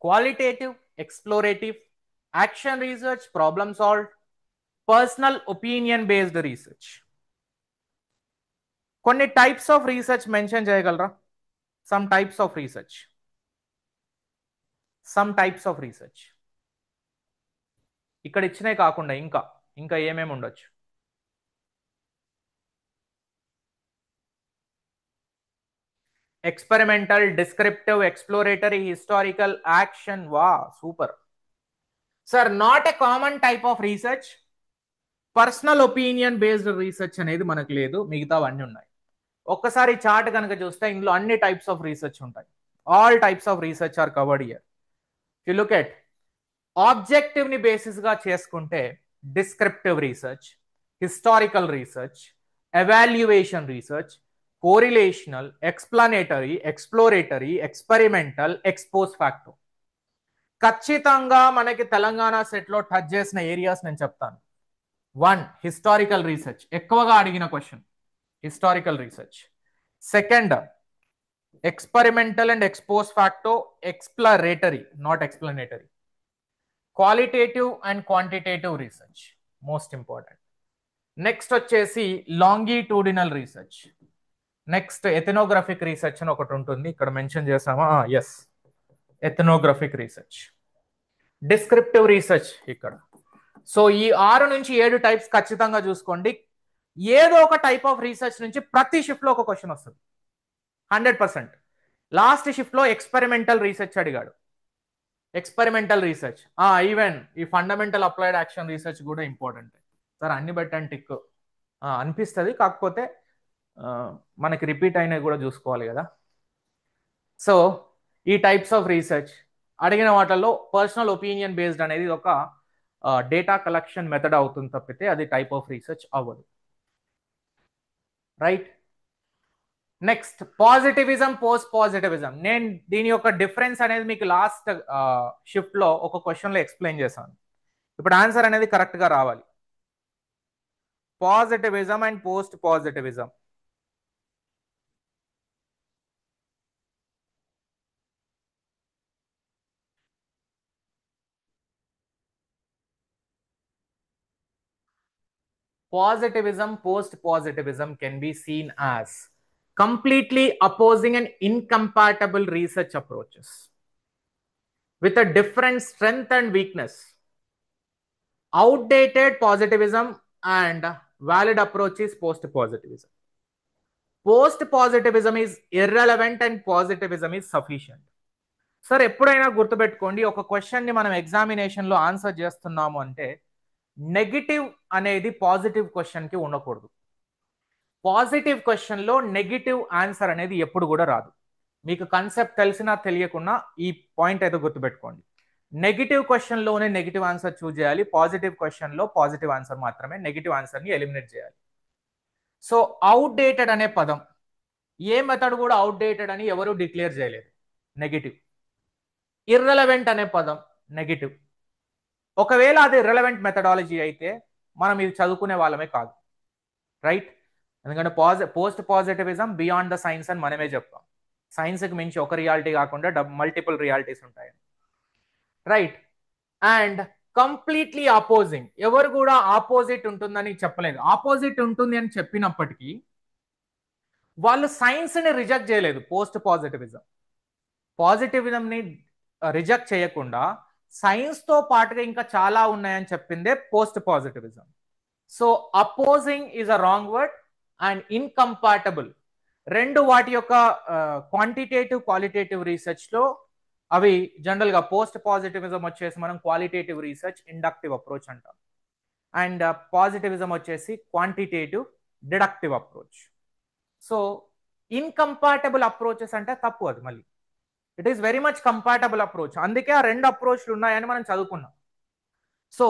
qualitative, explorative, action research, problem solve, personal opinion based research. కొన్ని టైప్స్ ఆఫ్ రీసెర్చ్ మెన్షన్ చేయగలరా? Some types of research ఇక్కడ ఇచ్చినే కాకుండా ఇంకా ఏమేమి ఉండొచ్చు? Experimental, descriptive, exploratory, historical, action. వా, super sir. Not a common type of research, personal opinion based research అనేది మనకు లేదు, మిగతావన్నీ ఉన్నాయి. ఒక్కసారి చార్ట్ కనుక చూస్తే ఇందులో అన్ని టైప్స్ ఆఫ్ రీసెర్చ్ ఉంటాయి. All types of research are covered here. You look at objective ని బేసిస్ గా చేసుకుంటే descriptive research, historical research, evaluation research, correlational, explanatory, exploratory, experimental, ex post facto. ఖచ్చితంగా మనకి తెలంగాణ సెట్ లో టచ్ చేసిన ఏరియాస్ నేను చెప్తాను. 1, హిస్టారికల్ రీసెర్చ్, ఎక్కువగా అడిగిన question historical research. Second, experimental and ex post facto, exploratory not explanatory. Qualitative and quantitative research most important. Next వచ్చేసి longitudinal research. Next ethnographic research అని ఒకటి ఉంటుంది, ఇక్కడ మెన్షన్ చేసామా? Yes, ethnographic research. Descriptive research ఇక్కడ. So ఈ 6 నుంచి 7 టైప్స్ ఖచ్చితంగా చూసుకోండి. ఏదో ఒక టైప్ ఆఫ్ రీసెర్చ్ నుంచి ప్రతి షిఫ్ట్ లో ఒక క్వశ్చన్ వస్తుంది 100%. లాస్ట్ షిఫ్ట్ లో ఎక్స్పెరిమెంటల్ రీసెర్చ్ అడిగాడు. ఎక్స్పెరిమెంటల్ రీసెర్చ్, ఈవెన్ ఈ ఫండమెంటల్ అప్లైడ్ యాక్షన్ రీసెర్చ్ కూడా ఇంపార్టెంట్ సార్. అన్ని బట్టి టిక్ అనిపిస్తుంది, కాకపోతే మనకి రిపీట్ అయినవి కూడా చూసుకోవాలి కదా. సో ఈ టైప్స్ ఆఫ్ రీసెర్చ్ అడిగిన వాటిల్లో పర్సనల్ ఒపీనియన్ బేస్డ్ అనేది ఒక డేటా కలెక్షన్ మెథడ్ అవుతుంది తప్పితే అది టైప్ ఆఫ్ రీసెర్చ్ అవ్వదు. Right. Next positivism, post positivism. నేను దీని యొక్క డిఫరెన్స్ అనేది మీకు లాస్ట్ షిఫ్ట్ లో ఒక క్వశ్చన్ లో ఎక్స్ప్లెయిన్ చేశాను. ఇప్పుడు ఆన్సర్ అనేది కరెక్ట్ గా రావాలి. Positivism and post positivism. Positivism, post-positivism can be seen as completely opposing and incompatible research approaches with a different strength and weakness. Outdated positivism and valid approach is post-positivism. Post-positivism is irrelevant and positivism is sufficient. Sir ఎప్పుడైనా గుర్తుపెట్టుకోండి, ఒక question ని మనం examination లో answer చేస్తున్నాము అంటే negative అనేది positive question కి ఉండకూడదు. పాజిటివ్ క్వశ్చన్ లో నెగిటివ్ ఆన్సర్ అనేది ఎప్పుడు కూడా రాదు. మీకు కాన్సెప్ట్ తెలిసినా తెలియకున్నా ఈ పాయింట్ అయితే గుర్తుపెట్టుకోండి. నెగిటివ్ క్వశ్చన్ లోనే నెగిటివ్ ఆన్సర్ చూస్ చేయాలి, పాజిటివ్ క్వశ్చన్ లో పాజిటివ్ ఆన్సర్ మాత్రమే, నెగిటివ్ ఆన్సర్ ని ఎలిమినేట్ చేయాలి. సో అవుట్డేటెడ్ అనే పదం ఏ మెథడ్ కూడా అవుట్డేటెడ్ అని ఎవరు డిక్లేర్ చేయలేదు, నెగిటివ్. ఇర్రెలవెంట్ అనే పదం నెగిటివ్. ఒకవేళ అది రిలవెంట్ మెథడాలజీ అయితే మనం ఇది చదువుకునే వాళ్ళమే కాదు. రైట్. ఎందుకంటే post positivism beyond the science అని మనమే చెప్తాం. సైన్స్కి మించి ఒక రియాలిటీ కాకుండా మల్టిపుల్ రియాలిటీస్ ఉంటాయి. రైట్. అండ్ కంప్లీట్లీ ఆపోజింగ్, ఎవరు కూడా ఆపోజిట్ ఉంటుందని చెప్పలేదు. ఆపోజిట్ ఉంటుంది అని చెప్పినప్పటికీ వాళ్ళు సైన్స్ ని రిజెక్ట్ చేయలేదు. పోస్ట్ పాజిటివిజం పాజిటివిజంని రిజెక్ట్ చేయకుండా సైన్స్ తో పాటుగా ఇంకా చాలా ఉన్నాయని చెప్పిందే post positivism. So opposing is a wrong word and incompatible రెండు వాటి యొక్క క్వాంటిటేటివ్ క్వాలిటేటివ్ రీసెర్చ్ లో అవి జనరల్ గా పోస్ట్ పాజిటివిజం వచ్చేసి మనం క్వాలిటేటివ్ రీసెర్చ్ ఇండక్టివ్ అప్రోచ్ అంటాం, అండ్ పాజిటివిజం వచ్చేసి quantitative deductive approach. So incompatible approaches అంటే తప్పు, అది మళ్ళీ it is very much compatible approach. అందుకే ఆ రెండు అప్రోచ్లు ఉన్నాయని మనం చదువుకున్నాం. సో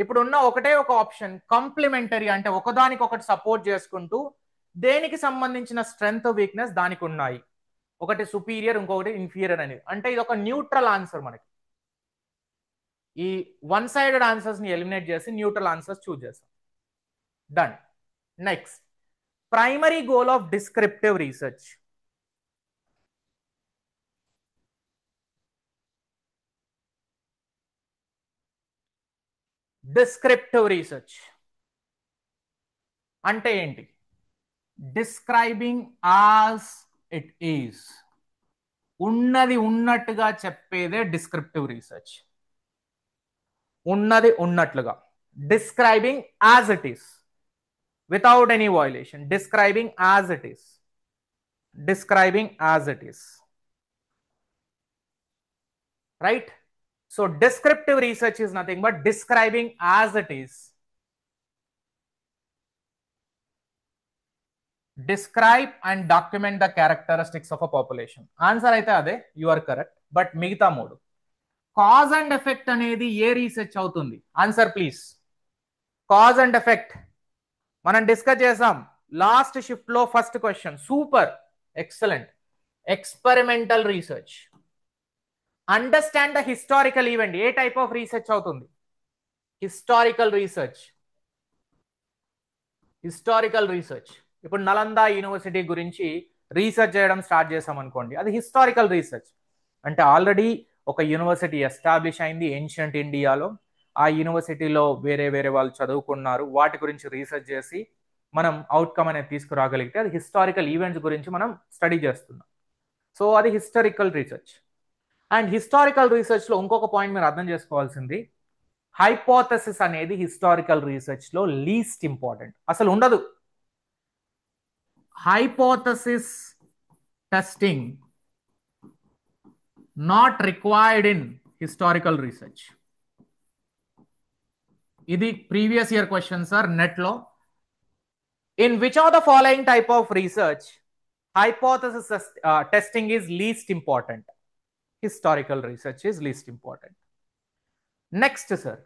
ఇప్పుడున్న ఒకటే ఒక ఆప్షన్ కాంప్లిమెంటరీ, అంటే ఒకదానికి ఒకటి సపోర్ట్ చేసుకుంటూ దేనికి సంబంధించిన స్ట్రెంగ్త్ వీక్నెస్ దానికి ఉన్నాయి, ఒకటి సుపీరియర్ ఇంకొకటి ఇన్ఫీరియర్ అనేది. అంటే ఇది ఒక న్యూట్రల్ ఆన్సర్. మనకి ఈ వన్ సైడెడ్ ఆన్సర్స్ ని ఎలిమినేట్ చేసి న్యూట్రల్ ఆన్సర్స్ చూస్ చేస్తాం. Done. Next primary goal of descriptive research. Descriptive research అంటే ఏంటి? డిస్క్రైబింగ్ యాజ్ ఇట్ ఈస్, ఉన్నది ఉన్నట్టుగా చెప్పేదే డిస్క్రిప్టివ్ రీసెర్చ్. ఉన్నది ఉన్నట్లుగా, describing as it is without any violation, describing as it is, describing as it is. Right. So descriptive research is nothing but describing as it is. Describe and document the characteristics of a population. Answer అయితే అదే, you are correct. But మిగతా మూడు cause and effect అనేది ఏ research అవుతుంది? Answer please. Cause and effect మనం discuss చేసాం last shift లో. First question super excellent. Experimental research. Understand the historical event ఏ టైప్ ఆఫ్ రీసెర్చ్ అవుతుంది? Historical research. Historical research. ఇప్పుడు నలంద యూనివర్సిటీ గురించి రీసెర్చ్ చేయడం స్టార్ట్ చేసాం అనుకోండి, అది హిస్టారికల్ రీసెర్చ్. అంటే ఆల్రెడీ ఒక యూనివర్సిటీ ఎస్టాబ్లిష్ అయింది ఏన్షియంట్ ఇండియాలో, ఆ యూనివర్సిటీలో వేరే వేరే వాళ్ళు చదువుకున్నారు, వాటి గురించి రీసెర్చ్ చేసి మనం అవుట్కమ్ అనేది తీసుకురాగలిగితే అది హిస్టారికల్ ఈవెంట్స్ గురించి మనం స్టడీ చేస్తున్నాం. సో అది హిస్టారికల్ రీసెర్చ్. అండ్ హిస్టారికల్ రీసెర్చ్లో ఇంకొక పాయింట్ మీరు అర్థం చేసుకోవాల్సింది, హైపోథసిస్ అనేది హిస్టారికల్ రీసెర్చ్లో లీస్ట్ ఇంపార్టెంట్, అసలు ఉండదు. Hypothesis testing not required in historical research. ఇది ప్రీవియస్ ఇయర్ క్వశ్చన్ సార్ నెట్లో. In which of the following type of research hypothesis testing is least important? Historical research is least important. Next, sir,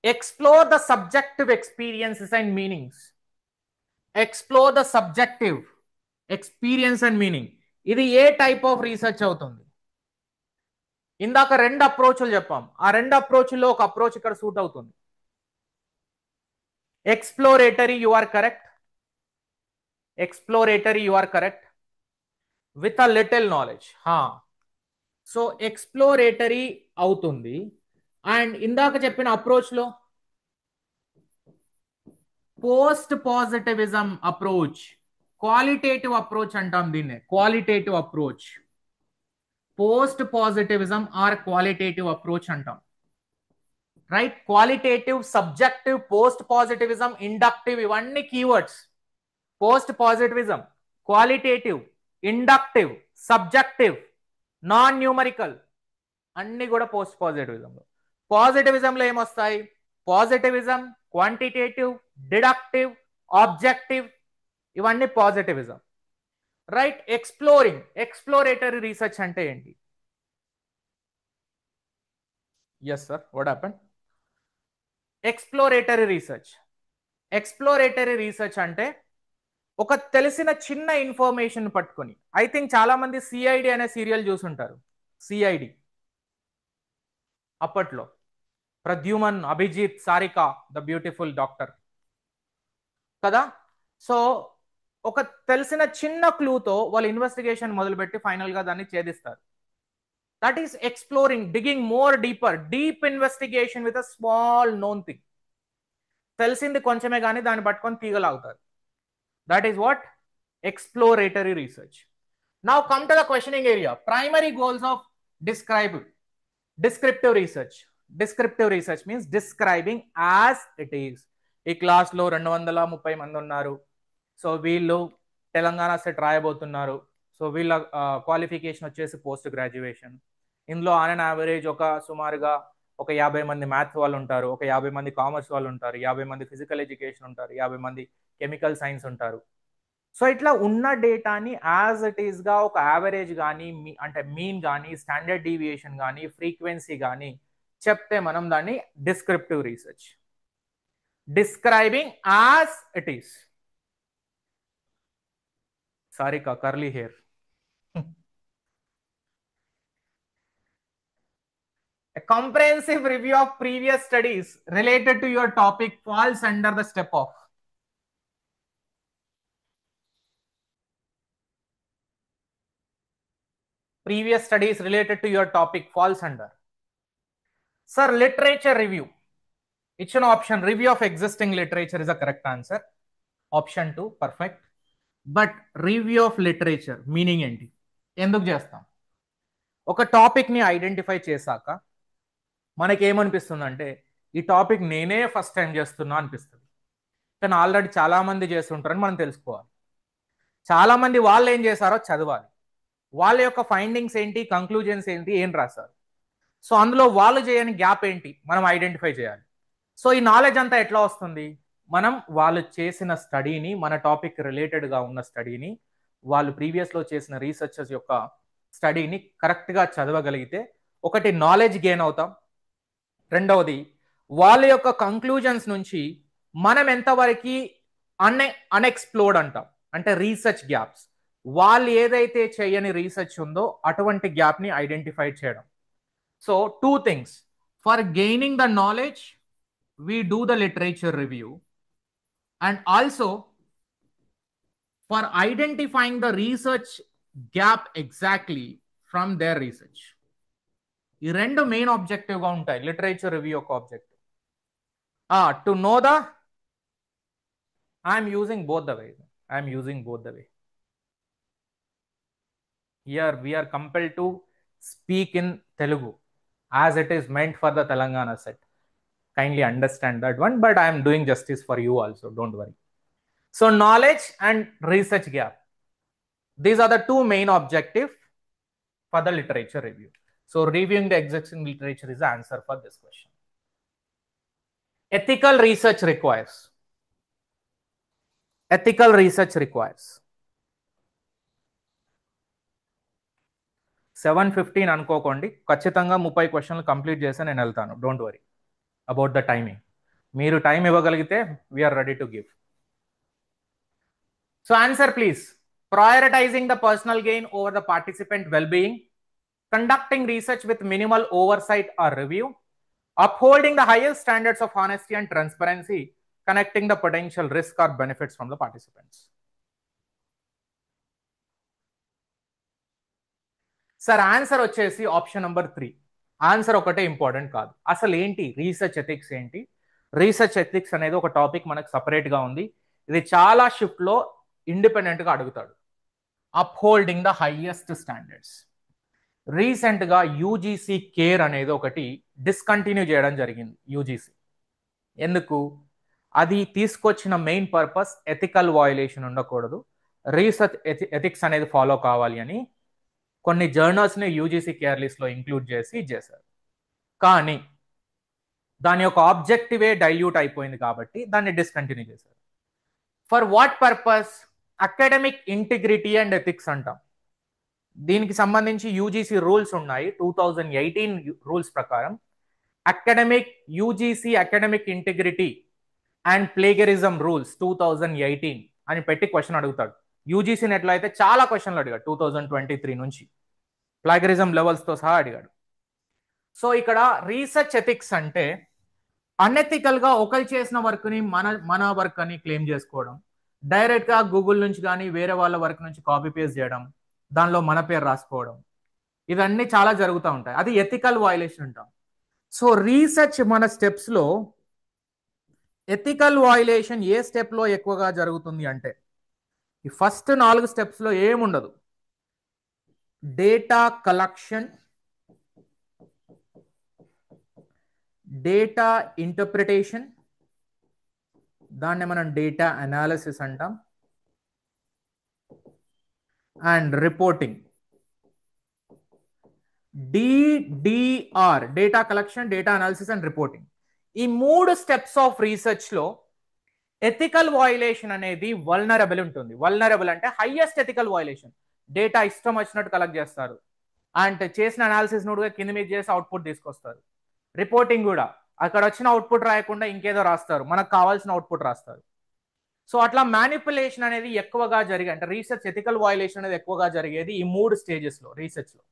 explore the subjective experiences and meanings. Explore the subjective experience and meaning. ఇది ఏ type of research అవుతుంది? ఇందాక రెండు అప్రోచ్లు చెప్పాం, ఆ రెండు అప్రోచ్లో ఒక approach ఇక్కడ suit అవుతుంది. Exploratory, you are correct. Exploratory, you are correct, with a little knowledge. So exploratory అవుతుంది. అండ్ ఇందాక చెప్పిన అప్రోచ్లో post positivism approach, qualitative approach అంటాం దీన్నే, qualitative approach. Post positivism or qualitative approach అంటాం, right? Qualitative, subjective, post positivism, inductive, ఇవన్నీ keywords. Post positivism, qualitative, inductive, subjective, non numerical, అన్ని కూడా పోస్ట్ పాజిటివిజంలో. పాజిటివిజంలో ఏమొస్తాయి? పాజిటివిజం, క్వాంటిటేటివ్, డిడక్టివ్, ఆబ్జెక్టివ్, ఇవన్నీ positivism, right? Exploring, exploratory research అంటే ఏంటి? Yes sir, what happened? Exploratory research, exploratory research అంటే ఒక తెలిసిన చిన్న ఇన్ఫర్మేషన్ పట్టుకొని, ఐ థింక్ చాలా మంది సిఐడి అనే సీరియల్ చూసుంటారు. సిఐడి అప్పట్లో Pradyuman, Abhijit, Sarika, the beautiful doctor కదా. సో ఒక తెలిసిన చిన్న క్లూతో వాళ్ళు ఇన్వెస్టిగేషన్ మొదలుపెట్టి ఫైనల్ గా దాన్ని ఛేదిస్తారు. That is exploring, digging more deeper, deep investigation with a small known thing. తెలిసింది కొంచెమే కానీ దాన్ని పట్టుకొని తీగలాగుతారు. That is what? Exploratory research. Now come to the questioning area. Primary goals of descriptive research. Descriptive research means describing as it is. ఈ క్లాస్లో 230 మంది ఉన్నారు. So వీళ్ళు తెలంగాణ సెట్ రాయబోతున్నారు. సో వీళ్ళ క్వాలిఫికేషన్ వచ్చేసి పోస్ట్ గ్రాడ్యుయేషన్. ఇందులో ఆన్ అండ్ యావరేజ్ ఒక సుమారుగా ఒక 50 మంది మ్యాథ్స్ వాళ్ళు ఉంటారు, ఒక 50 మంది కామర్స్ వాళ్ళు ఉంటారు, 50 మంది ఫిజికల్ ఎడ్యుకేషన్ ఉంటారు, 50 మంది కెమికల్ సైన్స్ ఉంటారు. సో ఇట్లా ఉన్న డేటాని యాజ్ ఇట్ ఈస్గా ఒక యావరేజ్ కానీ, అంటే మీన్ కానీ, స్టాండర్డ్ డీవియేషన్ కానీ, ఫ్రీక్వెన్సీ కానీ చెప్తే మనం దాన్ని descriptive research. Describing as it is. Sorry curly hair. A comprehensive review of previous studies related to your topic falls under the step of. Previous studies related to your topic falls under. Sir, literature review. It's an option. Review of existing literature is the correct answer. Option 2, perfect. But review of literature meaning ఏంటి? ఎందుకు చేస్తాం? ఒక టాపిక్ని identify చేశాక మనకేమనిపిస్తుందంటే ఈ topic నేనే first time చేస్తున్నా అనిపిస్తుంది. కానీ ఆల్రెడీ చాలామంది చేస్తుంటారని మనం తెలుసుకోవాలి. చాలామంది వాళ్ళు ఏం చేశారో చదవాలి. వాళ్ళ యొక్క ఫైండింగ్స్ ఏంటి, కంక్లూజన్స్ ఏంటి, ఏం రాశారు. సో అందులో వాళ్ళు చేయని గ్యాప్ ఏంటి మనం ఐడెంటిఫై చేయాలి. సో ఈ నాలెడ్జ్ అంతా ఎట్లా వస్తుంది? మనం వాళ్ళు చేసిన స్టడీని, మన టాపిక్ రిలేటెడ్గా ఉన్న స్టడీని, వాళ్ళు ప్రీవియస్లో చేసిన రీసెర్చర్స్ యొక్క స్టడీని కరెక్ట్గా చదవగలిగితే ఒకటి నాలెడ్జ్ గెయిన్ అవుతాం. రెండవది వాళ్ళ యొక్క కంక్లూజన్స్ నుంచి మనం ఎంతవరకు అన్ఎక్స్ప్లోర్డ్ అంటాం, అంటే రీసెర్చ్ గ్యాప్స్, వాళ్ళు ఏదైతే చేయని రీసెర్చ్ ఉందో అటువంటి గ్యాప్ని ఐడెంటిఫై చేయడం. So 2 things. For gaining the knowledge, we do the literature review, and also for identifying the research gap exactly from their research. ఈ రెండు మెయిన్ ఆబ్జెక్టివ్గా ఉంటాయి లిటరేచర్ రివ్యూ యొక్క objective. To know the I'm using both the way. I'm using both the way. Here we are compelled to speak in Telugu as it is meant for the Telangana set. Kindly understand that one, but I am doing justice for you also. Don't worry. So knowledge and research gap. These are the two main objectives for the literature review. So reviewing the existing literature is the answer for this question. Ethical research requires. Ethical research requires. 7:15 అనుకోకండి, ఖచ్చితంగా 30 క్వశ్చన్లు complete చేసి నేను వెళ్తాను. Don't worry about the timing. మీరు time ఇవ్వగలిగితే we are ready to give. So answer please. Prioritizing the personal gain over the participant well-being, conducting research with minimal oversight or review, upholding the highest standards of honesty and transparency, connecting the potential risk or benefits from the participants. Sir answer వచ్చేసి option number 3. Answer ఒకటే important కాదు. అసలు ఏంటి research ethics ఏంటి? Research ethics అనేది ఒక topic మనకు సపరేట్గా ఉంది. ఇది చాలా షిఫ్ట్లో ఇండిపెండెంట్గా అడుగుతాడు. Upholding the highest standards. రీసెంట్గా యూజీసీ కేర్ అనేది ఒకటి డిస్కంటిన్యూ చేయడం జరిగింది. యూజీసీ ఎందుకు? అది తీసుకొచ్చిన మెయిన్ పర్పస్ ఎథికల్ వయోలేషన్ ఉండకూడదు, రీసెర్చ్ ఎథిక్స్ అనేది ఫాలో కావాలి అని కొన్ని జర్నల్స్ని యూజీసీ కేర్ లిస్ట్లో ఇంక్లూడ్ చేశారు. కానీ దాని యొక్క ఆబ్జెక్టివే డైల్యూట్ అయిపోయింది కాబట్టి దాన్ని డిస్కంటిన్యూ చేశారు. For what purpose? Academic integrity and ethics అంటాం. దీనికి సంబంధించి యూజీసీ రూల్స్ ఉన్నాయి. 2018 రూల్స్ ప్రకారం UGC academic integrity and plagiarism rules 2018 అని పెట్టి క్వశ్చన్ అడుగుతాడు. యూజీసీ నెట్లో అయితే చాలా క్వశ్చన్లు అడిగాడు. 2023 నుంచి ప్లాగరిజం లెవెల్స్తో సహా అడిగాడు. సో ఇక్కడ రీసెర్చ్ ఎథిక్స్ అంటే అన్ఎథికల్గా ఒకరు చేసిన వర్క్ని మన వర్క్ అని క్లెయిమ్ చేసుకోవడం, డైరెక్ట్గా గూగుల్ నుంచి కానీ వేరే వాళ్ళ వర్క్ నుంచి కాపీ పేస్ట్ చేయడం, దానిలో మన పేరు రాసుకోవడం, ఇవన్నీ చాలా జరుగుతూ ఉంటాయి. అది ఎథికల్ వయోలేషన్ అంటాం. సో రీసెర్చ్ మన స్టెప్స్లో ఎథికల్ వయోలేషన్ ఏ స్టెప్లో ఎక్కువగా జరుగుతుంది అంటే ఈ ఫస్ట్ 4 స్టెప్స్లో ఏముండదు. డేటా కలెక్షన్, డేటా ఇంటర్ప్రిటేషన్, దాన్ని మనం డేటా అనాలిసిస్ అంటాం, and reporting. DDR, data collection, data analysis and reporting. ఈ 3 స్టెప్స్ ఆఫ్ రీసెర్చ్లో ఎథికల్ వయోలేషన్ అనేది వల్నరబుల్ ఉంటుంది. వల్నరబుల్ అంటే హైయెస్ట్ ఎథికల్ వయోలేషన్. డేటా ఇష్టం వచ్చినట్టు కలెక్ట్ చేస్తారు, అండ్ చేసిన అనాలిసిస్ నోడుగా కింద మీద చేసి అవుట్పుట్ తీసుకొస్తారు. రిపోర్టింగ్ కూడా అక్కడ వచ్చిన అవుట్పుట్ రాయకుండా ఇంకేదో రాస్తారు, మనకు కావాల్సిన అవుట్పుట్ రాస్తారు. సో అట్లా మ్యానిపులేషన్ అనేది ఎక్కువగా జరిగే, అంటే రీసెర్చ్ ఎథికల్ వయోలేషన్ అనేది ఎక్కువగా జరిగేది ఈ 3 స్టేజెస్లో రీసెర్చ్లో.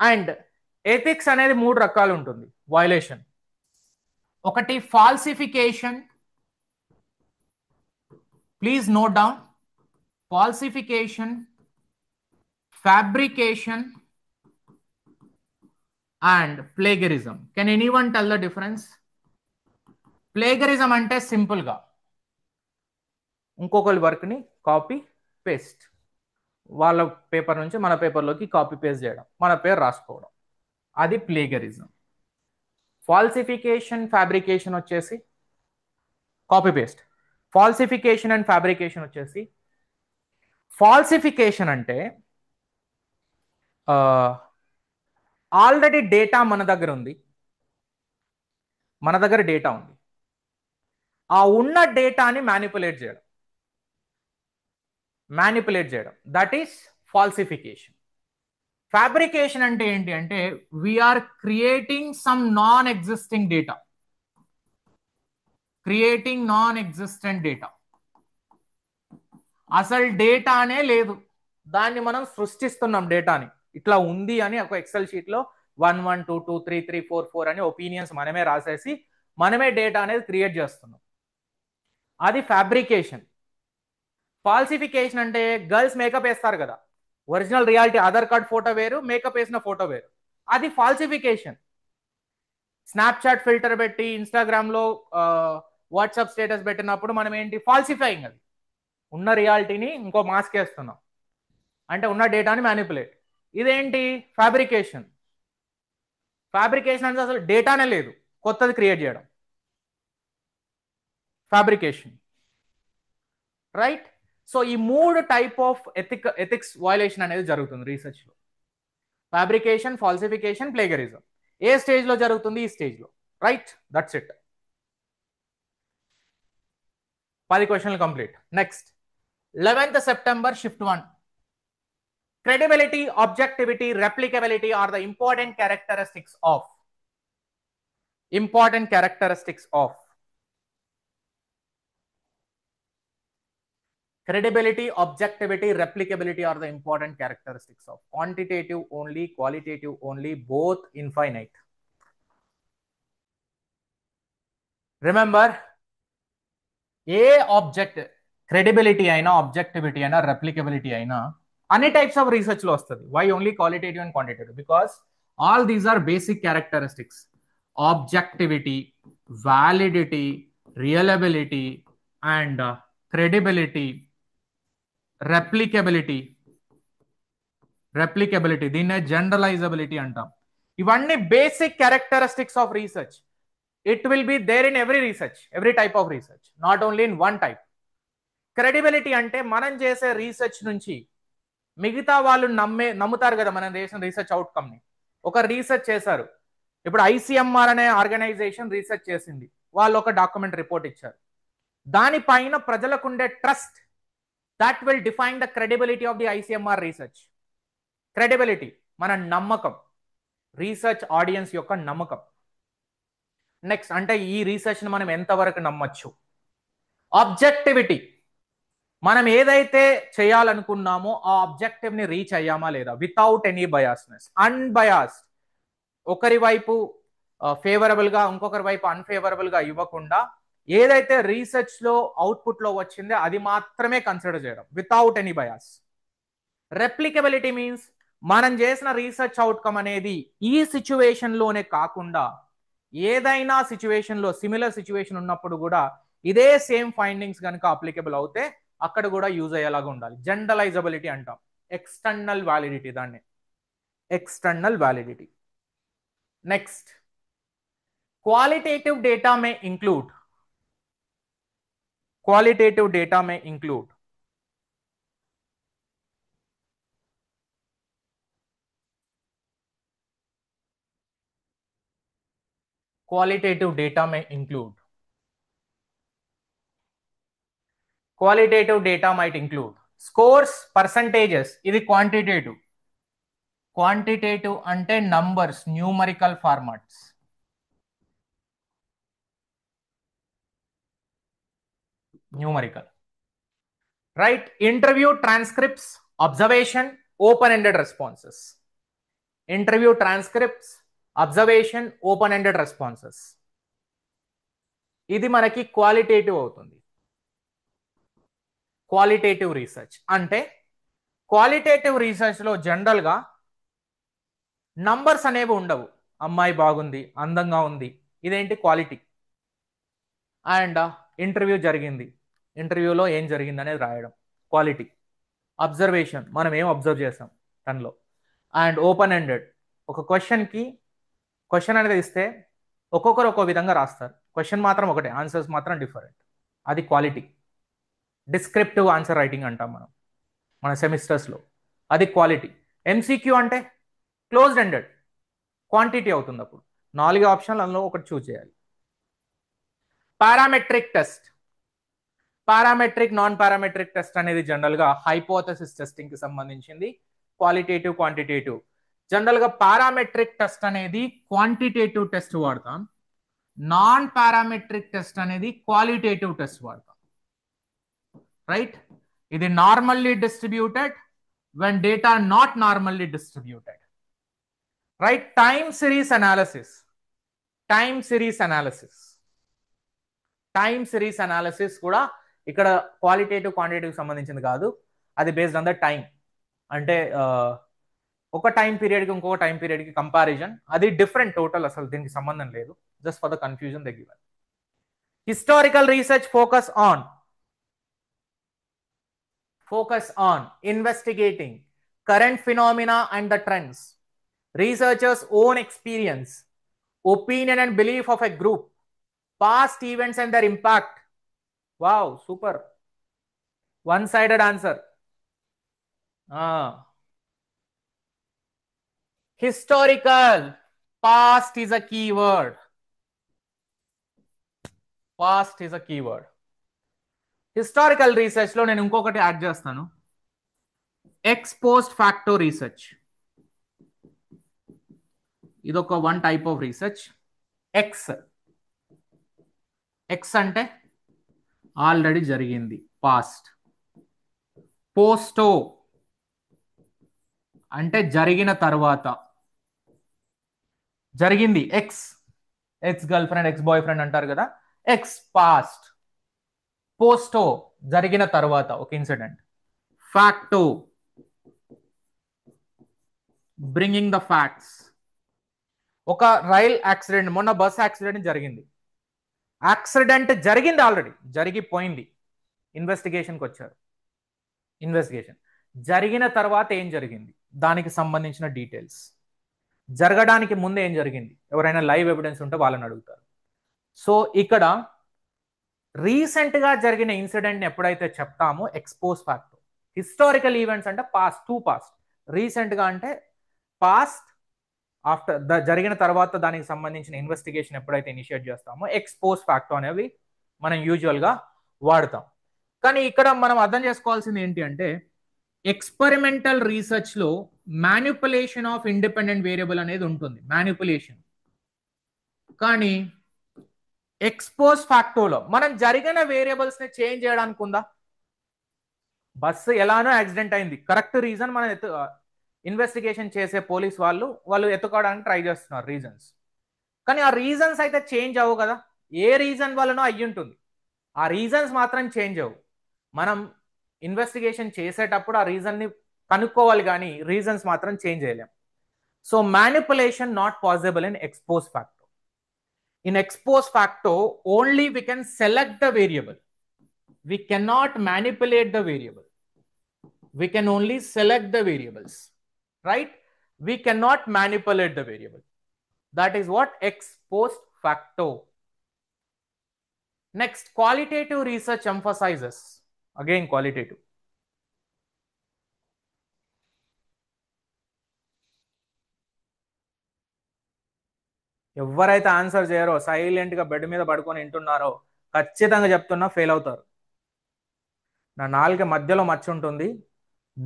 అండ్ ఎథిక్స్ అనేది 3 రకాలు ఉంటుంది వయోలేషన్. ఒకటి falsification. Please note down. Falsification, fabrication and plagiarism. Can anyone tell the difference? Plagiarism అంటే సింపుల్ గా ఇంకొకరి వర్క్ ని కాపీ పేస్ట్, వాళ్ళ పేపర్ నుంచి మన పేపర్లోకి కాపీ పేస్ట్ చేయడం, మన పేరు రాసుకోవడం, అది ప్లేగరిజం. ఫాల్సిఫికేషన్, ఫ్యాబ్రికేషన్ వచ్చేసి copy paste. Falsification and fabrication వచ్చేసి, ఫాల్సిఫికేషన్ అంటే ఆల్రెడీ డేటా మన దగ్గర ఉంది, ఆ ఉన్న డేటాని మ్యానిపులేట్ చేయడం, దట్ ఈస్ ఫాల్సిఫికేషన్. ఫ్యాబ్రికేషన్ అంటే ఏంటి అంటే we are creating some non existent data. అసలు డేటానే లేదు, దాన్ని మనం సృష్టిస్తున్నాం. డేటాని ఇట్లా ఉంది అని ఒక ఎక్సెల్ షీట్లో 1 1 2 2 3 3 4 4 అని ఒపీనియన్స్ మనమే రాసేసి మనమే డేటా అనేది క్రియేట్ చేస్తున్నాం. అది ఫ్యాబ్రికేషన్. ఫాల్సిఫికేషన్ అంటే గర్ల్స్ మేకప్ వేస్తారు కదా, original reality Aadhaar card photo వేరు, మేకప్ వేసిన ఫోటో వేరు, అది ఫాల్సిఫికేషన్. స్నాప్చాట్ ఫిల్టర్ పెట్టి ఇన్స్టాగ్రామ్లో వాట్సాప్ స్టేటస్ పెట్టినప్పుడు మనం ఏంటి ఫాల్సిఫైయింగ్, అది ఉన్న రియాలిటీని ఇంకో మాస్క్ వేస్తున్నాం, అంటే ఉన్న డేటాని మ్యానిపులేట్. ఇదేంటి ఫ్యాబ్రికేషన్. ఫ్యాబ్రికేషన్ అంటే అసలు డేటానే లేదు, కొత్తది క్రియేట్ చేయడం, ఫ్యాబ్రికేషన్, రైట్. సో ఈ మూడు టైప్ ఆఫ్ ఎథిక్స్ వయలేషన్ అనేది జరుగుతుంది రీసెర్చ్ లో. Fabrication, falsification, plagiarism. ఏ స్టేజ్ లో జరుగుతుంది? ఈ స్టేజ్ లో, రైట్. That's it. 10 క్వశ్చన్లు complete. Next 11th September shift 1. Credibility, objectivity, replicability are the important characteristics of credibility, objectivity, replicability are the important characteristics of quantitative only, qualitative only, both infinite. Remember, ఏ object credibility అయినా, objectivity అయినా, replicability అయినా అన్ని types of research లో వస్తుంది. Why only qualitative and quantitative? Because all these are basic characteristics. Objectivity, validity, reliability and credibility, replicability, దీన్నే generalizability అంటాం. ఇవన్నీ basic characteristics of research. It will be there in every research, every type of research, not only in one type. Credibility అంటే మనం చేసే research నుంచి మిగతా వాళ్ళు నమ్ముతారు కదా మనం చేసిన రీసెర్చ్ అవుట్కమ్ ని. ఒక రీసెర్చ్ చేశారు, ఇప్పుడు ICMR అనే ఆర్గనైజేషన్ రీసెర్చ్ చేసింది, వాళ్ళు ఒక డాక్యుమెంట్ రిపోర్ట్ ఇచ్చారు, దానిపైన ప్రజలకు ఉండే trust, that will define the credibility of the ICMR research. Credibility మన నమ్మకం, రీసెర్చ్ ఆడియన్స్ యొక్క నమ్మకం. నెక్స్ట్ అంటే ఈ రీసెర్చ్ని మనం ఎంతవరకు నమ్మచ్చు. ఆబ్జెక్టివిటీ, మనం ఏదైతే చేయాలనుకున్నామో ఆ ఆబ్జెక్టివ్ ని రీచ్ అయ్యామా లేదా, వితౌట్ ఎనీ బయాస్నెస్, అన్బయాస్డ్. ఒకరి వైపు ఫేవరబుల్ గా, ఇంకొకరి వైపు అన్ఫేవరబుల్ గా ఇవ్వకుండా ఏదైతే రీసెర్చ్ లో అవుట్పుట్ లో వచ్చిందో అది మాత్రమే కన్సిడర్ చేయడం, వితౌట్ ఎనీ బయాస్. రెప్లికబిలిటీ మీన్స్ మనం చేసిన రీసెర్చ్ అవుట్కమ్ అనేది ఈ సిచ్యువేషన్ లోనే కాకుండా ఏదైనా సిచ్యువేషన్ లో, సిమిలర్ సిచ్యువేషన్ ఉన్నప్పుడు కూడా ఇదే సేమ్ ఫైండింగ్స్ కనుక అప్లికబుల్ అవుతే అక్కడ కూడా యూజ్ అయ్యేలాగా ఉండాలి. జనరలైజబిలిటీ అంటాం. ఎక్స్టర్నల్ వ్యాలిడిటీ, దాన్ని external validity. Next qualitative data మే include qualitative data may include qualitative data may include qualitative data might include scores, percentages. ఇది quantitative. Quantitative అంటే numbers, numerical formats. Numerical, right? Interview transcripts, observation, open-ended responses. Interview transcripts, observation, open-ended responses. ఇది మనకి qualitative అవుతుంది. Qualitative research అంటే, qualitative research లో general గా numbers అనేవి ఉండవు. అమ్మాయి బాగుంది, అందంగా ఉంది, ఇదేంటి క్వాలిటీ. అండ్ ఇంటర్వ్యూ జరిగింది, ఇంటర్వ్యూలో ఏం జరిగింది అనేది రాయడం, క్వాలిటీ. అబ్జర్వేషన్, మనం ఏం అబ్జర్వ్ చేసాం తనలో. అండ్ ఓపెన్ ఎండెడ్, ఒక క్వశ్చన్ అనేది ఇస్తే ఒక్కొక్కరు ఒక్కో విధంగా రాస్తారు, క్వశ్చన్ మాత్రం ఒకటే, ఆన్సర్స్ మాత్రం డిఫరెంట్, అది క్వాలిటీ. డిస్క్రిప్టివ్ ఆన్సర్ రైటింగ్ అంటాం మనం మన సెమిస్టర్స్లో, అది క్వాలిటీ. MCQ అంటే క్లోజ్డ్ ఎండెడ్, క్వాంటిటీ అవుతుంది. అప్పుడు 4 ఆప్షన్లు, అందులో ఒకటి చూస్ చేయాలి. Parametric test, parametric, non parametric test అనేది జనరల్గా హైపోథెసిస్ టెస్టింగ్ కి సంబంధించింది. Qualitative, quantitative. జనరల్గా పారామెట్రిక్ టెస్ట్ అనేది క్వాంటిటేటివ్ టెస్ట్ వాడతాం, నాన్ పారామెట్రిక్ టెస్ట్ అనేది క్వాలిటేటివ్ టెస్ట్ వాడతాం, రైట్? ఇది normally distributed when data not normally distributed, right? Time series analysis, time series కూడా ఇక్కడ క్వాలిటేటివ్, క్వాంటిటేటివ్ సంబంధించింది కాదు, అది బేస్డ్ ఆన్ ద టైం. అంటే ఒక టైం పీరియడ్కి ఇంకొక టైం పీరియడ్కి కంపారిజన్, అది డిఫరెంట్ టోటల్, అసలు దీనికి సంబంధం లేదు, just for the confusion they given. Historical research focus on investigating current phenomena and the trends, researchers own experience, opinion and belief of a group, past events and their impact. Wow, super. One sided answer. Historical. Past is a keyword. Past is a keyword. Historical research లో నేను ఇంకొకటి add చేస్తాను, X post facto research. ఇదొక one type of research. X అంటే already జరిగింది, past. పోస్టో అంటే జరిగిన తర్వాత, జరిగింది. Ex girl friend, X boy friend అంటారు కదా, ఎక్స్ పాస్ట్. పోస్టో జరిగిన తర్వాత ఒక incident. Facto bringing the facts. ఒక రైల్ యాక్సిడెంట్, మొన్న బస్ యాక్సిడెంట్ జరిగింది. యాక్సిడెంట్ జరిగింది, ఆల్రెడీ జరిగిపోయింది. ఇన్వెస్టిగేషన్కి వచ్చారు. ఇన్వెస్టిగేషన్ జరిగిన తర్వాత ఏం జరిగింది, దానికి సంబంధించిన డీటెయిల్స్. జరగడానికి ముందు ఏం జరిగింది, ఎవరైనా లైవ్ ఎవిడెన్స్ ఉంటే వాళ్ళని అడుగుతారు. సో ఇక్కడ రీసెంట్ గా జరిగిన ఇన్సిడెంట్ ని ఎప్పుడైతే చెప్తామో ఎక్స్పోజ్ ఫ్యాక్టర్. హిస్టారికల్ ఈవెంట్స్ అంటే పాస్ట్, పాస్ట్. రీసెంట్ గా అంటే పాస్ట్, ఆఫ్టర్ జరిగిన తర్వాత దానికి సంబంధించిన ఇన్వెస్టిగేషన్ ఎప్పుడైతే ఇనిషియేట్ చేస్తామో ఎక్స్పోజ్ ఫ్యాక్టర్ అనేవి మనం యూజువల్ గా వాడతాం. కానీ ఇక్కడ మనం అర్థం చేసుకోవాల్సింది ఏంటి అంటే, ఎక్స్పెరిమెంటల్ రీసెర్చ్ లో మ్యానిపులేషన్ ఆఫ్ ఇండిపెండెంట్ వేరియబుల్ అనేది ఉంటుంది, మ్యానిపులేషన్. కానీ ఎక్స్పోజ్ ఫ్యాక్టోలో మనం జరిగిన వేరియబుల్స్ ని చేంజ్ చేయడానికి ఉందా? బస్సు ఎలానో యాక్సిడెంట్ అయింది, కరెక్ట్ రీజన్ మనం ఇన్వెస్టిగేషన్ చేసే పోలీస్ వాళ్ళు ఎత్తుకోవడానికి ట్రై చేస్తున్నారు రీజన్స్. కానీ ఆ రీజన్స్ అయితే చేంజ్ అవ్వవు కదా. ఏ రీజన్ వల్లనో అయ్యి ఉంటుంది, ఆ రీజన్స్ మాత్రం చేంజ్ అవ్వు. మనం ఇన్వెస్టిగేషన్ చేసేటప్పుడు ఆ రీజన్ ని కనుక్కోవాలి, కానీ రీజన్స్ మాత్రం చేంజ్ చేయలేం. So manipulation not possible in expose factor. In expose facto, only we can select the variable. We cannot manipulate the variable. We can only select the variables, right? We cannot manipulate the variable. That is what ex post facto. Next, qualitative research emphasizes, again qualitative. ఎవరైతే answer చేయరో, silent గా bed మీద పడుకొని వింటున్నారో, ఖచ్చితంగా చెప్తున్నా fail అవుతారు. నా నాలుక మధ్యలో మచ్చ ఉంటుంది,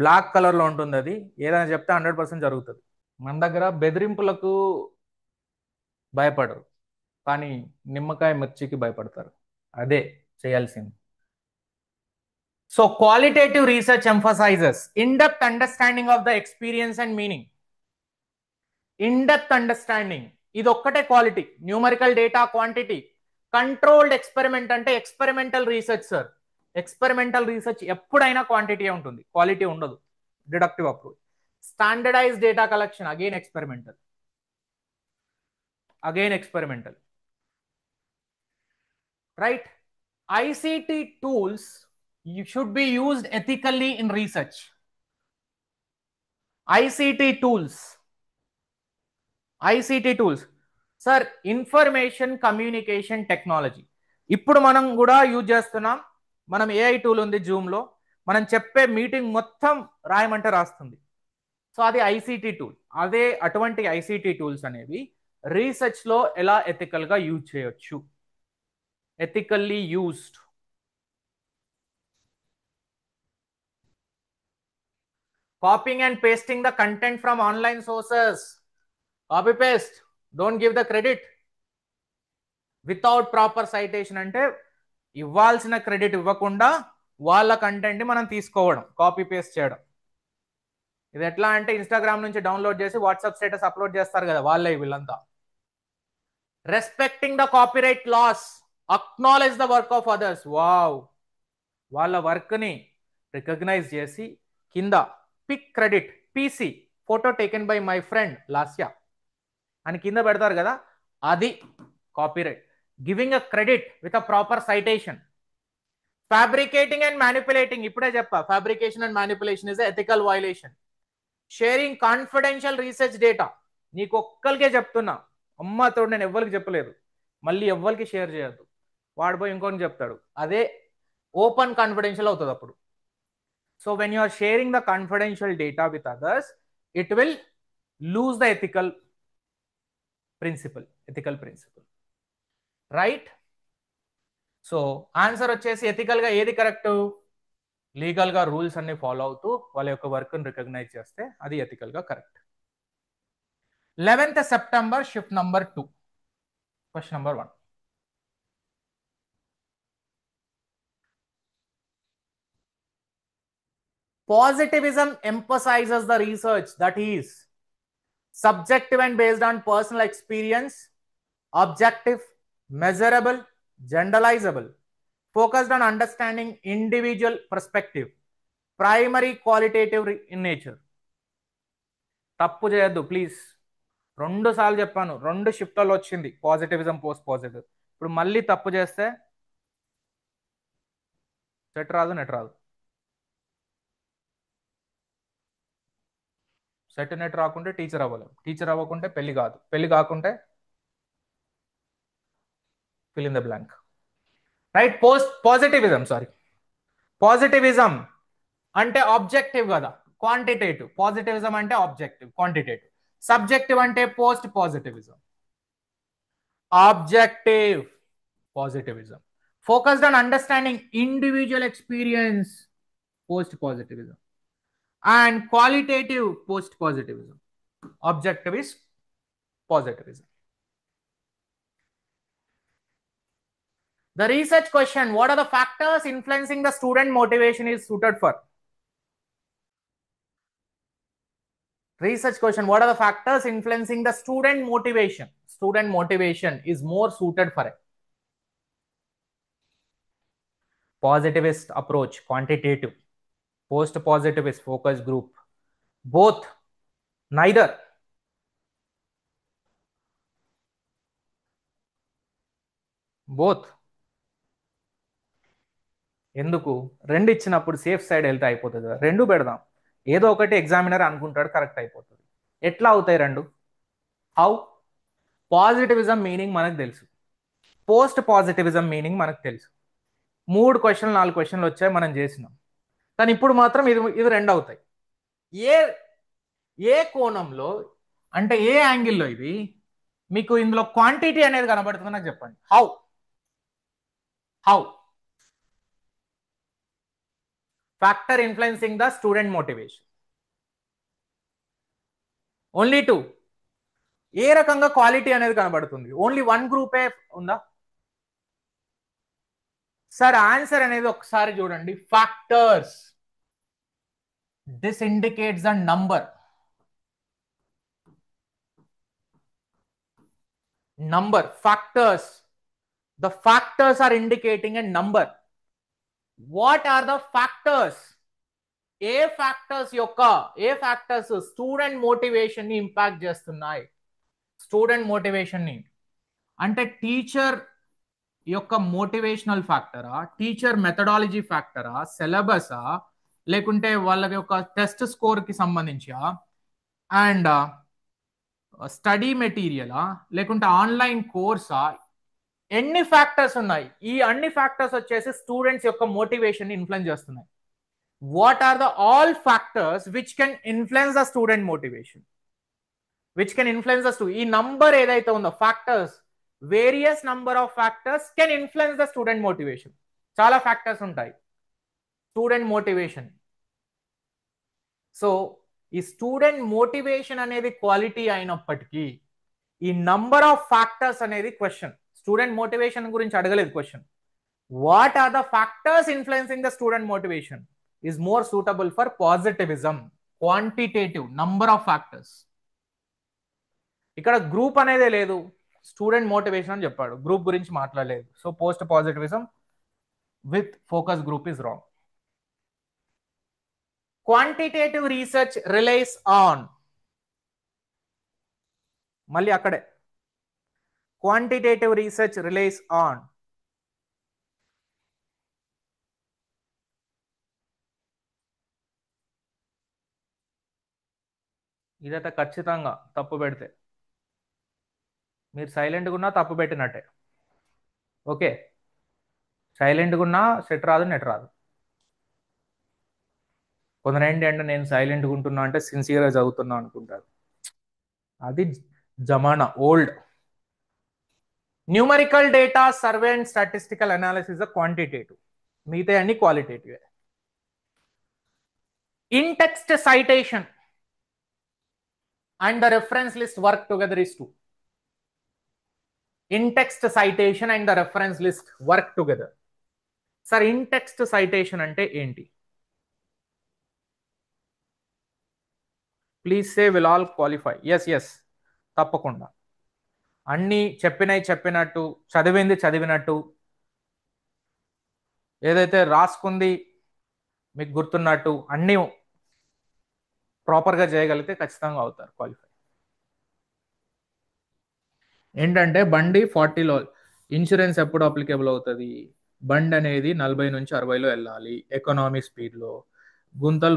బ్లాక్ కలర్ లో ఉంటుంది. అది ఏదైనా చెప్తే 100% జరుగుతుంది. మన దగ్గర బెదిరింపులకు భయపడరు, కానీ నిమ్మకాయ మిర్చికి భయపడతారు. అదే చేయాల్సింది. So qualitative research emphasizes in depth understanding of the experience and meaning. In depth understanding ఇది ఒక్కటే quality. Numerical data quantity. Controlled experiment అంటే experimental research sir. Experimental research ఎప్పుడైనా క్వాంటిటీ ఉంటుంది, క్వాలిటీ ఉండదు. Deductive approach. Standardize data collection, again experimental. Right? ICT tools should be used ethically in research. ICT tools. Sir information communication technology. ఇప్పుడు మనం కూడా use చేస్తున్నాం. మనం AI tool ఉంది జూమ్లో, మనం చెప్పే మీటింగ్ మొత్తం రాయమంటే రాస్తుంది. సో అది ఐసీటీ టూల్. అదే అటువంటి ఐసీటీ టూల్స్ అనేవి రీసెర్చ్లో ఎలా ఎథికల్గా యూజ్ చేయొచ్చు. ethically used. Copying and pasting the content from online sources. Copy paste, don't give the credit. Without proper citation అంటే ఇవ్వాల్సిన క్రెడిట్ ఇవ్వకుండా వాళ్ళ కంటెంట్ ని మనం తీసుకోవడం, కాపీ పేస్ట్ చేయడం. ఇది ఎట్లా అంటే ఇన్స్టాగ్రామ్ నుంచి డౌన్లోడ్ చేసి వాట్సాప్ స్టేటస్ అప్లోడ్ చేస్తారు కదా, వాళ్ళే వీళ్ళంతా. Respecting the copyright laws. Acknowledge the work of others. Wow, వాళ్ళ వర్క్ ని రికగ్నైజ్ చేసి కింద pic credit, PC photo taken by my friend Lasya అని కింద పెడతారు కదా, అది copyright. Giving a credit with a proper citation. Fabricating and manipulating, ఇప్పుడే చెప్పా, fabrication and manipulation is ethical violation. Sharing confidential research data, నీకు ఒక్కరికే చెప్తున్నా, అమ్మతో నేను ఎవ్వరికి చెప్పలేదు, మళ్ళీ ఎవ్వరికి షేర్ చేయొద్దు, వాడు పోయి ఇంకొని చెప్తాడు, అదే ఓపెన్ కాన్ఫిడెన్షియల్ అవుతుంది అప్పుడు. So when you are sharing the confidential data with others, it will lose the ethical principle, right? So answer వచ్చేసి ఎథికల్ గా ఏది కరెక్ట్? లీగల్ గా రూల్స్ అన్ని ఫాలో అవుతూ వాళ్ళ యొక్క వర్క్ ని రికగ్నైజ్ చేస్తే అది ఎథికల్ గా correct. 11th September, shift number 2. Question number 1. Positivism emphasizes the research that is subjective and based on personal experience, objective, measurable, generalizable, focused on understanding individual perspective, primary, qualitative in nature. తప్పు చేయొద్దు please, 2 సార్లు చెప్పాను, 2 షిఫ్ట్లలో వచ్చింది positivism post positive. ఇప్పుడు మళ్ళీ తప్పు చేస్తే set రాదు, నెట్ రాదు. సెట్ నెట్ రాకుంటే టీచర్ అవ్వలేము, టీచర్ అవ్వకుంటే పెళ్లి కాదు, పెళ్లి కాకుంటే fill in the blank, right? Positivism అంటే ఆబ్జెక్టివ్ కదా, క్వాంటిటేటివ్. పాజిటివిజం అంటే ఆబ్జెక్టివ్, క్వాంటిటేటివ్. సబ్జెక్టివ్ అంటే post positivism. Objective positivism, focused on understanding individual experience post positivism, and qualitative post positivism. Objective is positivism. The research question, what are the factors influencing the student motivation is suited for? Research question, what are the factors influencing the student motivation? Student motivation is more suited for it. Positivist approach, quantitative. Post positivist, focus group. Both, neither. Both. ఎందుకు? 2 ఇచ్చినప్పుడు safe side వెళ్తే అయిపోతుంది కదా, 2 పెడదాం, ఏదో ఒకటి examiner అనుకుంటాడు, correct అయిపోతుంది. ఎట్లా అవుతాయి 2? హౌ? పాజిటివిజం మీనింగ్ మనకు తెలుసు, పోస్ట్ పాజిటివిజం మీనింగ్ మనకు తెలుసు. 3 క్వశ్చన్లు 4 క్వశ్చన్లు వచ్చాయి, మనం చేసినాం. కానీ ఇప్పుడు మాత్రం ఇది 2 అవుతాయి. ఏ కోణంలో అంటే ఏ యాంగిల్లో ఇది మీకు ఇందులో క్వాంటిటీ అనేది కనబడుతుందో నాకు చెప్పండి. How factor influencing the student motivation. Only 2. ఏ రకంగా క్వాలిటీ అనేది కనబడుతుంది? ఓన్లీ 1 గ్రూపే ఉందా సార్? ఆన్సర్ అనేది ఒకసారి చూడండి. Factors, this indicates the number. Factors, the factors are indicating a number. What are the factors? A factors student motivation ని impact చేస్తున్నాయి? Student motivation ని అంటే టీచర్ యొక్క మోటివేషనల్ ఫ్యాక్టరా, టీచర్ మెథడాలజీ ఫ్యాక్టరా, సిలబసా, లేకుంటే వాళ్ళ యొక్క టెస్ట్ స్కోర్ కి సంబంధించా, అండ్ స్టడీ మెటీరియలా, లేకుంటే ఆన్లైన్ కోర్సా? ఎన్ని ఫ్యాక్టర్స్ ఉన్నాయి? ఈ అన్ని ఫ్యాక్టర్స్ వచ్చేసి స్టూడెంట్స్ యొక్క మోటివేషన్ ని ఇన్ఫ్లుయెన్స్ చేస్తున్నాయి. What are the all factors which can influence the student motivation? ఈ నంబర్ ఏదైతే ఉందో factors, various number of factors can influence the student motivation. చాలా ఫ్యాక్టర్స్ ఉంటాయి స్టూడెంట్ మోటివేషన్. సో ఈ స్టూడెంట్ మోటివేషన్ అనేది క్వాలిటీ అయినప్పటికీ ఈ నంబర్ ఆఫ్ ఫ్యాక్టర్స్ అనేది క్వశ్చన్. స్టూడెంట్ మోటివేషన్ గురించి అడగలేదు question. What are the factors influencing the student motivation is more suitable for positivism. Quantitative, number of factors. ఇక్కడ గ్రూప్ అనేదే లేదు, స్టూడెంట్ మోటివేషన్ అని చెప్పాడు, గ్రూప్ గురించి మాట్లాడలేదు. So post positivism with focus group is wrong. Quantitative research relies on, మళ్ళీ అక్కడే quantitative research relays on. ఇదైతే ఖచ్చితంగా తప్పు పెడితే మీరు సైలెంట్గా ఉన్నా తప్పు పెట్టినట్టే. ఓకే, సైలెంట్గా ఉన్నా సెట్ రాదు, నెట్ రాదు. కొందరు ఏంటి అంటే నేను సైలెంట్గా ఉంటున్నా అంటే సిన్సియర్గా చదువుతున్నా అనుకుంటారు. అది జమానా old. Numerical data survey and statistical analysis quantitative, మిగతా అన్ని qualitative. In text citation and the reference list work together is 2. In text citation and the reference list work together. Sir in text citation అంటే ఏంటి? Please say will all qualify. Yes తప్పకుండా. అన్నీ చెప్పినట్టు, చదివింది చదివినట్టు, ఏదైతే రాసుకుంది మీకు గుర్తున్నట్టు అన్నీ ప్రాపర్గా చేయగలిగితే ఖచ్చితంగా అవుతారు క్వాలిఫై. ఏంటంటే బండి 40లో ఇన్సూరెన్స్ ఎప్పుడు అప్లికేబుల్ అవుతుంది? బండి అనేది 40 నుంచి 60లో వెళ్ళాలి ఎకనామీ స్పీడ్లో.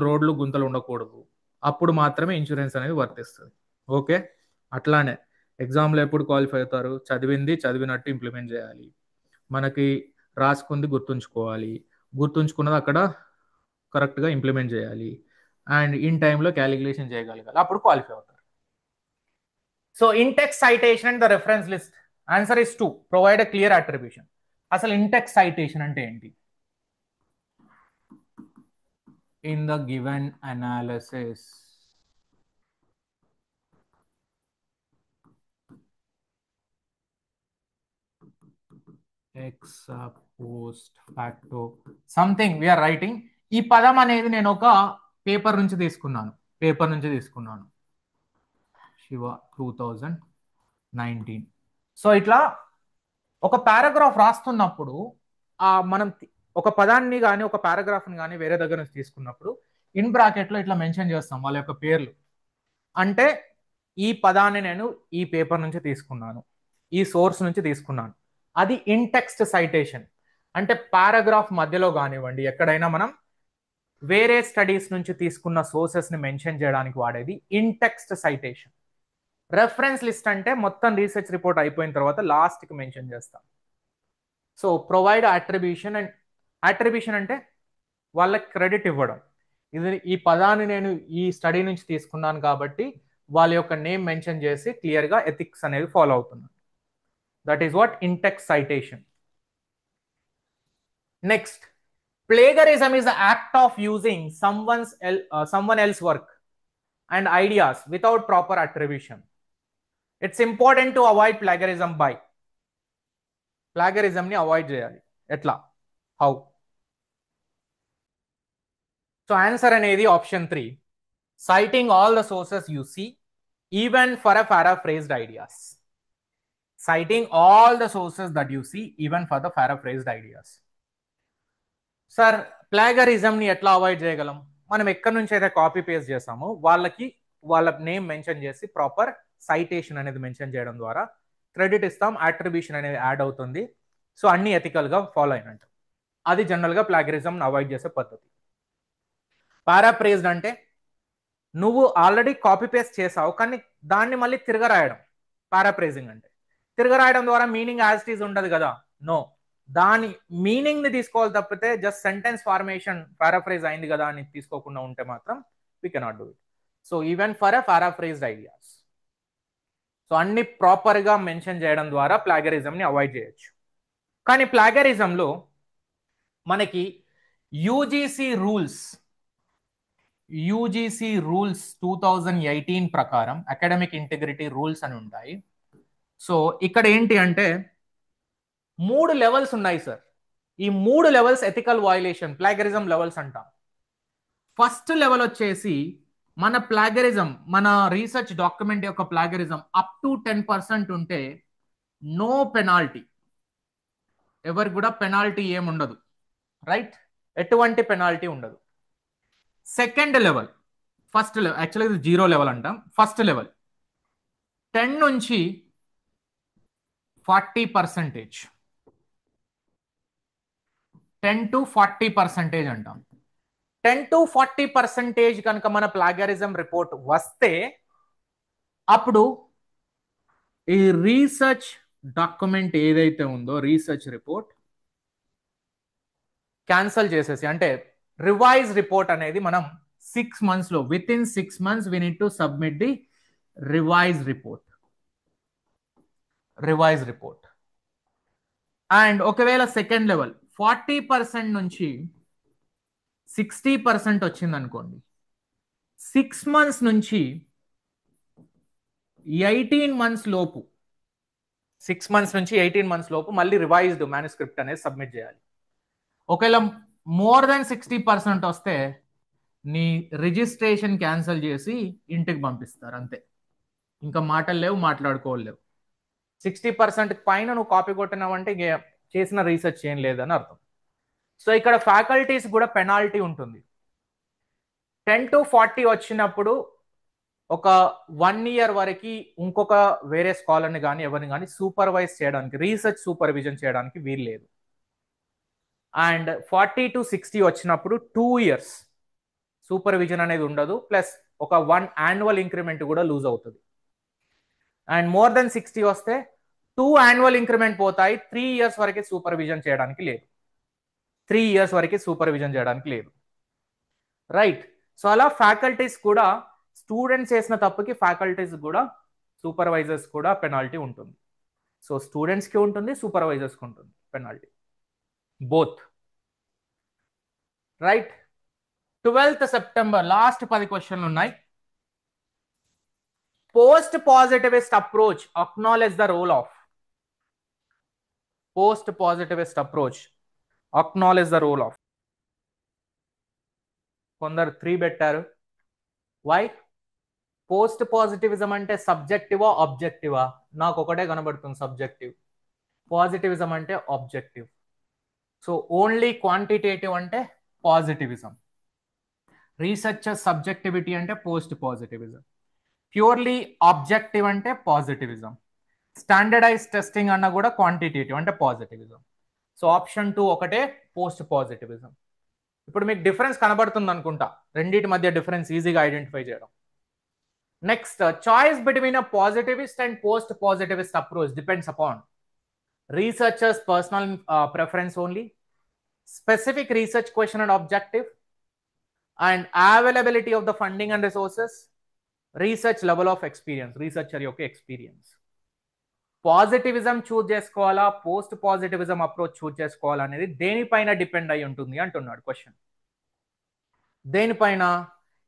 రోడ్లు గుంతలు ఉండకూడదు, అప్పుడు మాత్రమే ఇన్సూరెన్స్ అనేది వర్తిస్తుంది. ఓకే, అట్లానే ఎగ్జామ్లో ఎప్పుడు క్వాలిఫై అవుతారు? చదివింది చదివినట్టు ఇంప్లిమెంట్ చేయాలి, మనకి రాసుకుంది గుర్తుంచుకోవాలి, గుర్తుంచుకున్నది అక్కడ కరెక్ట్గా ఇంప్లిమెంట్ చేయాలి, అండ్ ఇన్ టైంలో క్యాలిక్యులేషన్ చేయగలగాలి, అప్పుడు క్వాలిఫై అవుతారు. So in text citation and the reference list answer is 2. Provide a clear attribution. అసలు ఇన్ టెక్స్ట్ సైటేషన్ అంటే ఏంటి? In the given analysis ex post facto something we are writing. ఈ పదం అనేది నేను ఒక పేపర్ నుంచి తీసుకున్నాను. శివ 2019. సో ఇట్లా ఒక పారాగ్రాఫ్ రాస్తున్నప్పుడు మనం ఒక పదాన్ని కానీ ఒక పారాగ్రాఫ్ని కానీ వేరే దగ్గర నుంచి తీసుకున్నప్పుడు ఇన్ బ్రాకెట్లో ఇట్లా మెన్షన్ చేస్తాం వాళ్ళ యొక్క పేర్లు. అంటే ఈ పదాన్ని నేను ఈ పేపర్ నుంచి తీసుకున్నాను, ఈ సోర్స్ నుంచి తీసుకున్నాను. అది ఇన్ టెక్స్ట్ సైటేషన్. అంటే పారాగ్రాఫ్ మధ్యలో కానివ్వండి, ఎక్కడైనా మనం వేరే స్టడీస్ నుంచి తీసుకున్న సోర్సెస్ని మెన్షన్ చేయడానికి వాడేది in text citation. Reference list అంటే మొత్తం రీసెర్చ్ రిపోర్ట్ అయిపోయిన తర్వాత లాస్ట్కి మెన్షన్ చేస్తాం. So provide attribution. And attribution అంటే వాళ్ళకి క్రెడిట్ ఇవ్వడం. ఈ పదాన్ని నేను ఈ స్టడీ నుంచి తీసుకున్నాను కాబట్టి వాళ్ళ యొక్క నేమ్ మెన్షన్ చేసి క్లియర్గా ఎథిక్స్ అనేది ఫాలో అవుతున్నాను. That is what in text citation. Next, plagiarism is the act of using someone else work and ideas without proper attribution. It's important to avoid plagiarism by. Plagiarism ni avoid cheyali etla, how? So answer అనేది option 3, citing all the sources you see even for a paraphrased ideas. Citing all the sources that you see even for the paraphrased ideas. Sir ప్లాగరిజంని ఎట్లా avoid చేయగలం? మనం ఎక్కడి నుంచి అయితే copy paste చేస్తామో వాళ్ళ నేమ్ మెన్షన్ చేసి ప్రాపర్ సైటేషన్ అనేది మెన్షన్ చేయడం ద్వారా క్రెడిట్ ఇస్తాం, అట్రిబ్యూషన్ అనేది యాడ్ అవుతుంది. సో అన్ని ఎథికల్గా ఫాలో అయినట్టు. అది జనరల్గా ప్లాగరిజంని అవాయిడ్ చేసే పద్ధతి. పారాప్రేజ్డ్ అంటే నువ్వు ఆల్రెడీ కాపీ పేస్ట్ చేసావు కానీ దాన్ని మళ్ళీ తిరగరాయడం. పారాప్రేజింగ్ అంటే తిరగరాయడం ద్వారా మీనింగ్ యాజ్ ఇట్ ఈజ్ ఉండదు కదా. నో, దాని మీనింగ్ ని తీసుకోవాలి తప్పితే జస్ట్ సెంటెన్స్ ఫార్మేషన్ పారాఫ్రేజ్ అయింది కదా అని తీసుకోకుండా ఉంటే మాత్రం we cannot do it. So even for a paraphrased ideas. So అన్ని ప్రాపర్ గా మెన్షన్ చేయడం ద్వారా ప్లాగరిజం ని అవాయిడ్ చేయొచ్చు. కానీ ప్లాగరిజంలో మనకి యూజీసీ రూల్స్ 2018 ప్రకారం అకాడమిక్ ఇంటిగ్రిటీ రూల్స్ అని ఉంటాయి. సో ఇక్కడ ఏంటి అంటే 3 లెవెల్స్ ఉన్నాయి సార్. ఈ 3 levels ethical violation plagiarism levels అంటాం. ఫస్ట్ లెవెల్ వచ్చేసి మన రీసెర్చ్ డాక్యుమెంట్ యొక్క ప్లాగరిజం అప్ టు 10% ఉంటే నో పెనాల్టీ. ఎవరికి కూడా పెనాల్టీ ఏముండదు, రైట్? ఎటువంటి పెనాల్టీ ఉండదు. సెకండ్ లెవెల్, ఫస్ట్ లెవెల్ యాక్చువల్గా ఇది 0 లెవెల్ అంటాం. ఫస్ట్ లెవెల్ 10 నుంచి 40%, 10 to 40% అంటాం. 10 to 40% కనుక మన ప్లాగరిజం రిపోర్ట్ వస్తే అప్పుడు ఈ రీసెర్చ్ డాక్యుమెంట్ ఏదైతే ఉందో రీసెర్చ్ రిపోర్ట్ క్యాన్సల్ చేసేసి, అంటే రివైజ్ రిపోర్ట్ అనేది మనం 6 months లో within 6 months we need to submit the revise report. And ఒకవేళ సెకండ్ లెవెల్ 40% నుంచి 60% వచ్చింది అనుకోండి, 6 months నుంచి 18 months లోపు 6 months నుంచి 18 months లోపు మళ్ళీ రివైజ్డ్ మ్యానుస్క్రిప్ట్ అనేది సబ్మిట్ చేయాలి. ఒకవేళ మోర్ దెన్ 60% వస్తే నీ రిజిస్ట్రేషన్ క్యాన్సిల్ చేసి ఇంటికి పంపిస్తారు, అంతే. ఇంకా మాటలు లేవు, మాట్లాడుకోలేవు. 60% పైన నువ్వు కాపీ కొట్టినావంటే చేసిన రీసెర్చ్ ఏం లేదని అర్థం. సో ఇక్కడ ఫ్యాకల్టీస్ కూడా పెనాల్టీ ఉంటుంది. 10 to 40 వచ్చినప్పుడు ఒక 1 year వరకు ఇంకొక వేరే స్కాలర్ని కానీ ఎవరిని కానీ సూపర్వైజ్ చేయడానికి, రీసెర్చ్ సూపర్విజన్ చేయడానికి వీలు లేదు. అండ్ 40 to 60 వచ్చినప్పుడు 2 years సూపర్విజన్ అనేది ఉండదు, ప్లస్ ఒక 1 annual ఇంక్రిమెంట్ కూడా లూజ్ అవుతుంది. అండ్ మోర్ దెన్ 60 వస్తే 2 annual ఇంక్రిమెంట్ పోతాయి, 3 years వరకు సూపర్విజన్ చేయడానికి లేదు. 3 years వరకు సూపర్విజన్ చేయడానికి లేదు, రైట్. సో అలా ఫ్యాకల్టీస్ కూడా, స్టూడెంట్స్ చేసిన తప్పుకి ఫ్యాకల్టీస్ కూడా, సూపర్వైజర్స్ కూడా పెనాల్టీ ఉంటుంది. సో స్టూడెంట్స్కి ఉంటుంది, సూపర్వైజర్స్కి ఉంటుంది penalty, both, right. 12th September last 10 క్వశ్చన్లు ఉన్నాయి. Post positivist approach acknowledge the role of. Post positivist approach acknowledge the role of. కొందరు 3 పెట్టారు. వై? పోస్ట్ పాజిటివిజం అంటే సబ్జెక్టివా ఆబ్జెక్టివా? నాకు ఒకటే కనబడుతుంది, సబ్జెక్టివ్. పాజిటివిజం అంటే ఆబ్జెక్టివ్. సో ఓన్లీ క్వాంటిటేటివ్ అంటే పాజిటివిజం. రీసెర్చర్ సబ్జెక్టివిటీ అంటే పోస్ట్ పాజిటివిజం. ప్యూర్లీ ఆబ్జెక్టివ్ అంటే పాజిటివిజం. స్టాండర్డైజ్ టెస్టింగ్ అన్న కూడా క్వాంటిటేటివ్ అంటే పాజిటివిజం. సో ఆప్షన్ 2 ఒకటే పోస్ట్ పాజిటివిజం. ఇప్పుడు మీకు డిఫరెన్స్ కనబడుతుంది అనుకుంటా, రెండింటి మధ్య డిఫరెన్స్ ఈజీగా ఐడెంటిఫై చేయడం. Next, choice between a positivist and post positivist approach depends upon researchers personal preference only, specific research question and objective, and availability of the funding and resources, research level of experience, researcher యొక్క experience. Positivism choose చేసుకోవాలా, post positivism approach choose చేసుకోవాలా అనేది దేనిపైన depend అయి ఉంటుంది అంటున్నాడు question. దేనిపైన?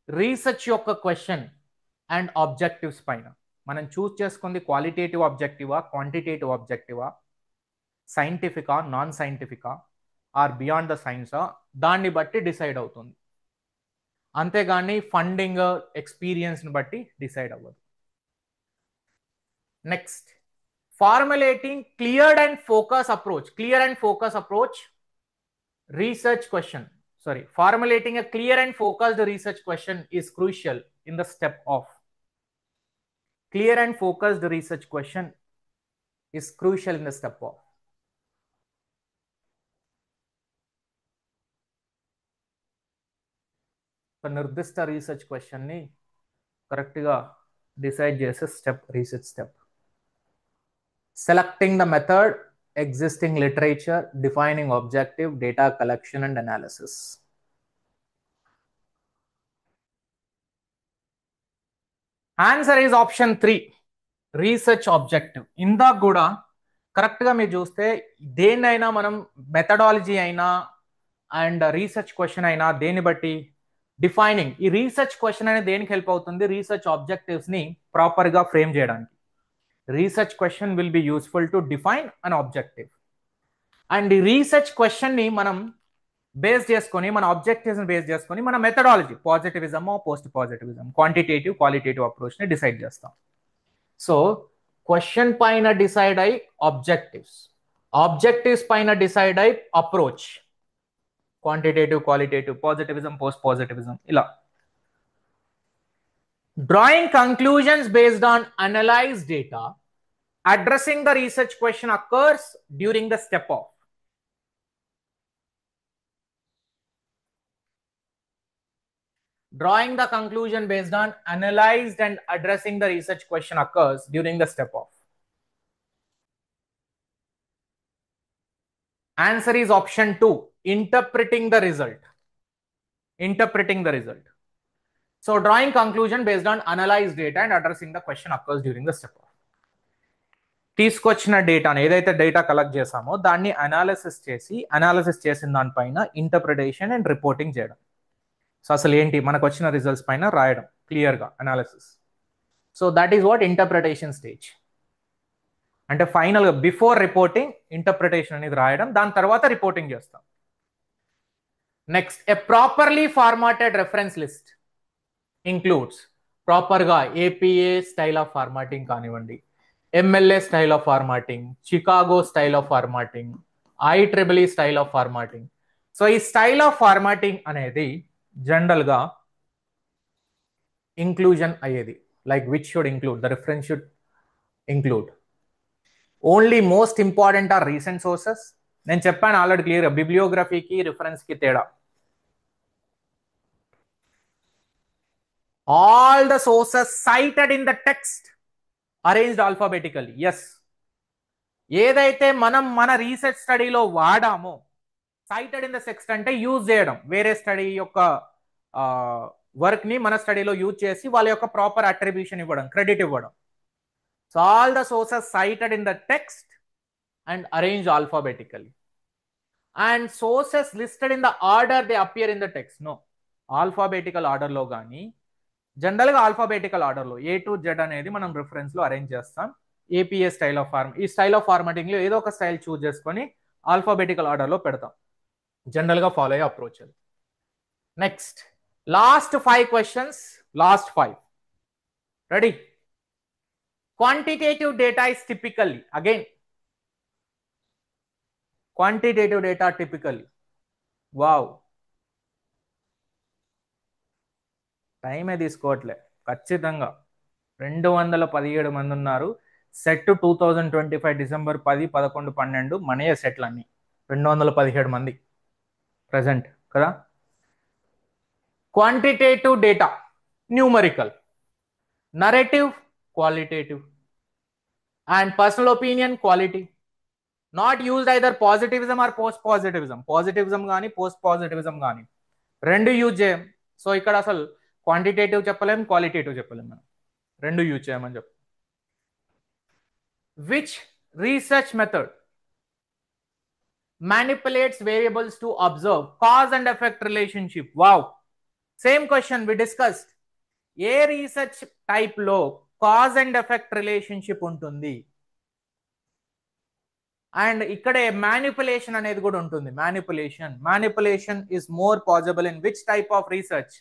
Research యొక్క క్వశ్చన్ అండ్ ఆబ్జెక్టివ్స్ పైన. మనం చూజ్ చేసుకుంది క్వాలిటేటివ్ ఆబ్జెక్టివా, క్వాంటిటేటివ్ ఆబ్జెక్టివా, సైంటిఫికా, నాన్ సైంటిఫికా, ఆర్ బియాండ్ ద సైన్సా, దాన్ని బట్టి డిసైడ్ అవుతుంది. అంతేగాని ఫండింగ్, ఎక్స్పీరియన్స్ని బట్టి డిసైడ్ అవ్వదు. Next, formulating cleared and focus approach. Clear and focus approach research question, sorry, formulating a clear and focused research question is crucial in the step of. Clear and focused research question is crucial in the step of. నిర్దిష్ట research question ని correct గా decide చేసే step, research step. Selecting the method, existing literature, defining objective, data collection and analysis. Answer is option 3, research objective. ఇందాక కూడా correct గా మీరు చూస్తే దేన్నైనా మనం మెథడాలజీ అయినా అండ్ రీసెర్చ్ క్వశ్చన్ అయినా దేన్ని బట్టి డిఫైనింగ్, ఈ రీసెర్చ్ క్వశ్చన్ అనేది దేనికి హెల్ప్ అవుతుంది? రీసెర్చ్ ఆబ్జెక్టివ్స్ ని ప్రాపర్ గా ఫ్రేమ్ చేయడానికి. Research question will be useful to define an objective. And ఈ రీసెర్చ్ క్వశ్చన్ ని మనం బేస్ చేసుకొని, మన ఆబ్జెక్టివ్స్ ని బేస్ చేసుకొని మన methodology, positivism, post positivism, quantitative, qualitative approach ని డిసైడ్ చేస్తాం. సో క్వశ్చన్ పైన డిసైడ్ అయి ఆబ్జెక్టివ్స్, ఆబ్జెక్టివ్స్ పైన డిసైడ్ అయి approach, quantitative, qualitative, positivism, post positivism, ఇలా. Drawing conclusions based on analyze data Addressing the research question occurs during the step of. Drawing the conclusion based on analyzed and addressing the research question occurs during the step of. Answer is option 2, interpreting the result. Interpreting the result. So drawing conclusion based on analyzed data and addressing the question occurs during the step of. తీసుకొచ్చిన డేటాను ఏదైతే data collect చేసామో దాన్ని analysis చేసిన దానిపైన interpretation and reporting చేయడం. So అసలు ఏంటి మనకు వచ్చిన రిజల్ట్స్ పైన రాయడం క్లియర్గా analysis. So that is what interpretation stage. అంటే ఫైనల్గా బిఫోర్ రిపోర్టింగ్ ఇంటర్ప్రిటేషన్ అనేది రాయడం, దాని తర్వాత రిపోర్టింగ్ చేస్తాం. Next, a properly formatted reference list includes ప్రాపర్గా ఏపీఏ స్టైల్ ఆఫ్ ఫార్మాటింగ్ కానివ్వండి, MLA style of formatting, Chicago style of formatting, IEEE style of formatting. So ఈ స్టైల్ ఆఫ్ ఫార్మాటింగ్ అనేది జనరల్గా ఇంక్లూజన్ అయ్యేది. Like which should include, the reference should include only most important or recent sources. నేను చెప్పాను already క్లియర్గా బిబ్లియోగ్రఫీకి రిఫరెన్స్కి తేడా. All the sources cited in the text arranged alphabetically. Yes, ఏదైతే మనం మన రీసెర్చ్ స్టడీలో వాడామో సైటెడ్ ఇన్ ద టెక్స్ట్ అంటే యూజ్ చేయడం, వేరే స్టడీ యొక్క వర్క్ ని మన స్టడీలో యూజ్ చేసి వాళ్ళ యొక్క ప్రాపర్ అట్రిబ్యూషన్ ఇవ్వడం, క్రెడిట్ ఇవ్వడం. So all the sources cited in the text and arranged alphabetically. And sources listed in the order they appear in the text. No, alphabetical ఆర్డర్లో కానీ జనరల్గా ఆల్ఫాబెటికల్ ఆర్డర్లో A to Z అనేది మనం రిఫరెన్స్లో arrange చేస్తాం. APA style of ఈ style of ఫార్మాటింగ్లో ఏదో ఒక స్టైల్ చూస్ చేసుకొని ఆల్ఫాబెటికల్ ఆర్డర్లో పెడతాం. జనరల్గా ఫాలో అయ్యే అప్రోచ్ అది. Next, last 5 questions. Last 5. Ready? Quantitative data is typically, again quantitative data typically. Wow, టైమే తీసుకోవట్లే. ఖచ్చితంగా 217 మంది ఉన్నారు. సెట్ 2025 డిసెంబర్ 10, 11, 12 మనయే సెట్లు అన్ని. 217 మంది ప్రజెంట్ కదా. Quantitative data, numerical, narrative qualitative, and personal opinion quality. Not used either positivism or post positivism. Positivism కానీ post positivism కానీ రెండు యూజ్ చేయం. సో ఇక్కడ అసలు క్వాంటిటేటివ్ చెప్పలేం, క్వాలిటేటివ్ చెప్పలేం, మనం రెండు యూజ్ చేయమని చెప్పు. Which research method manipulates variables to observe cause and effect relationship? Wow, same question we discussed. ఏ రీసెర్చ్ టైప్ లో కాజ్ అండ్ ఎఫెక్ట్ రిలేషన్షిప్ ఉంటుంది, అండ్ ఇక్కడే మ్యానిపులేషన్ అనేది కూడా ఉంటుంది. Manipulation is more possible in which type of research?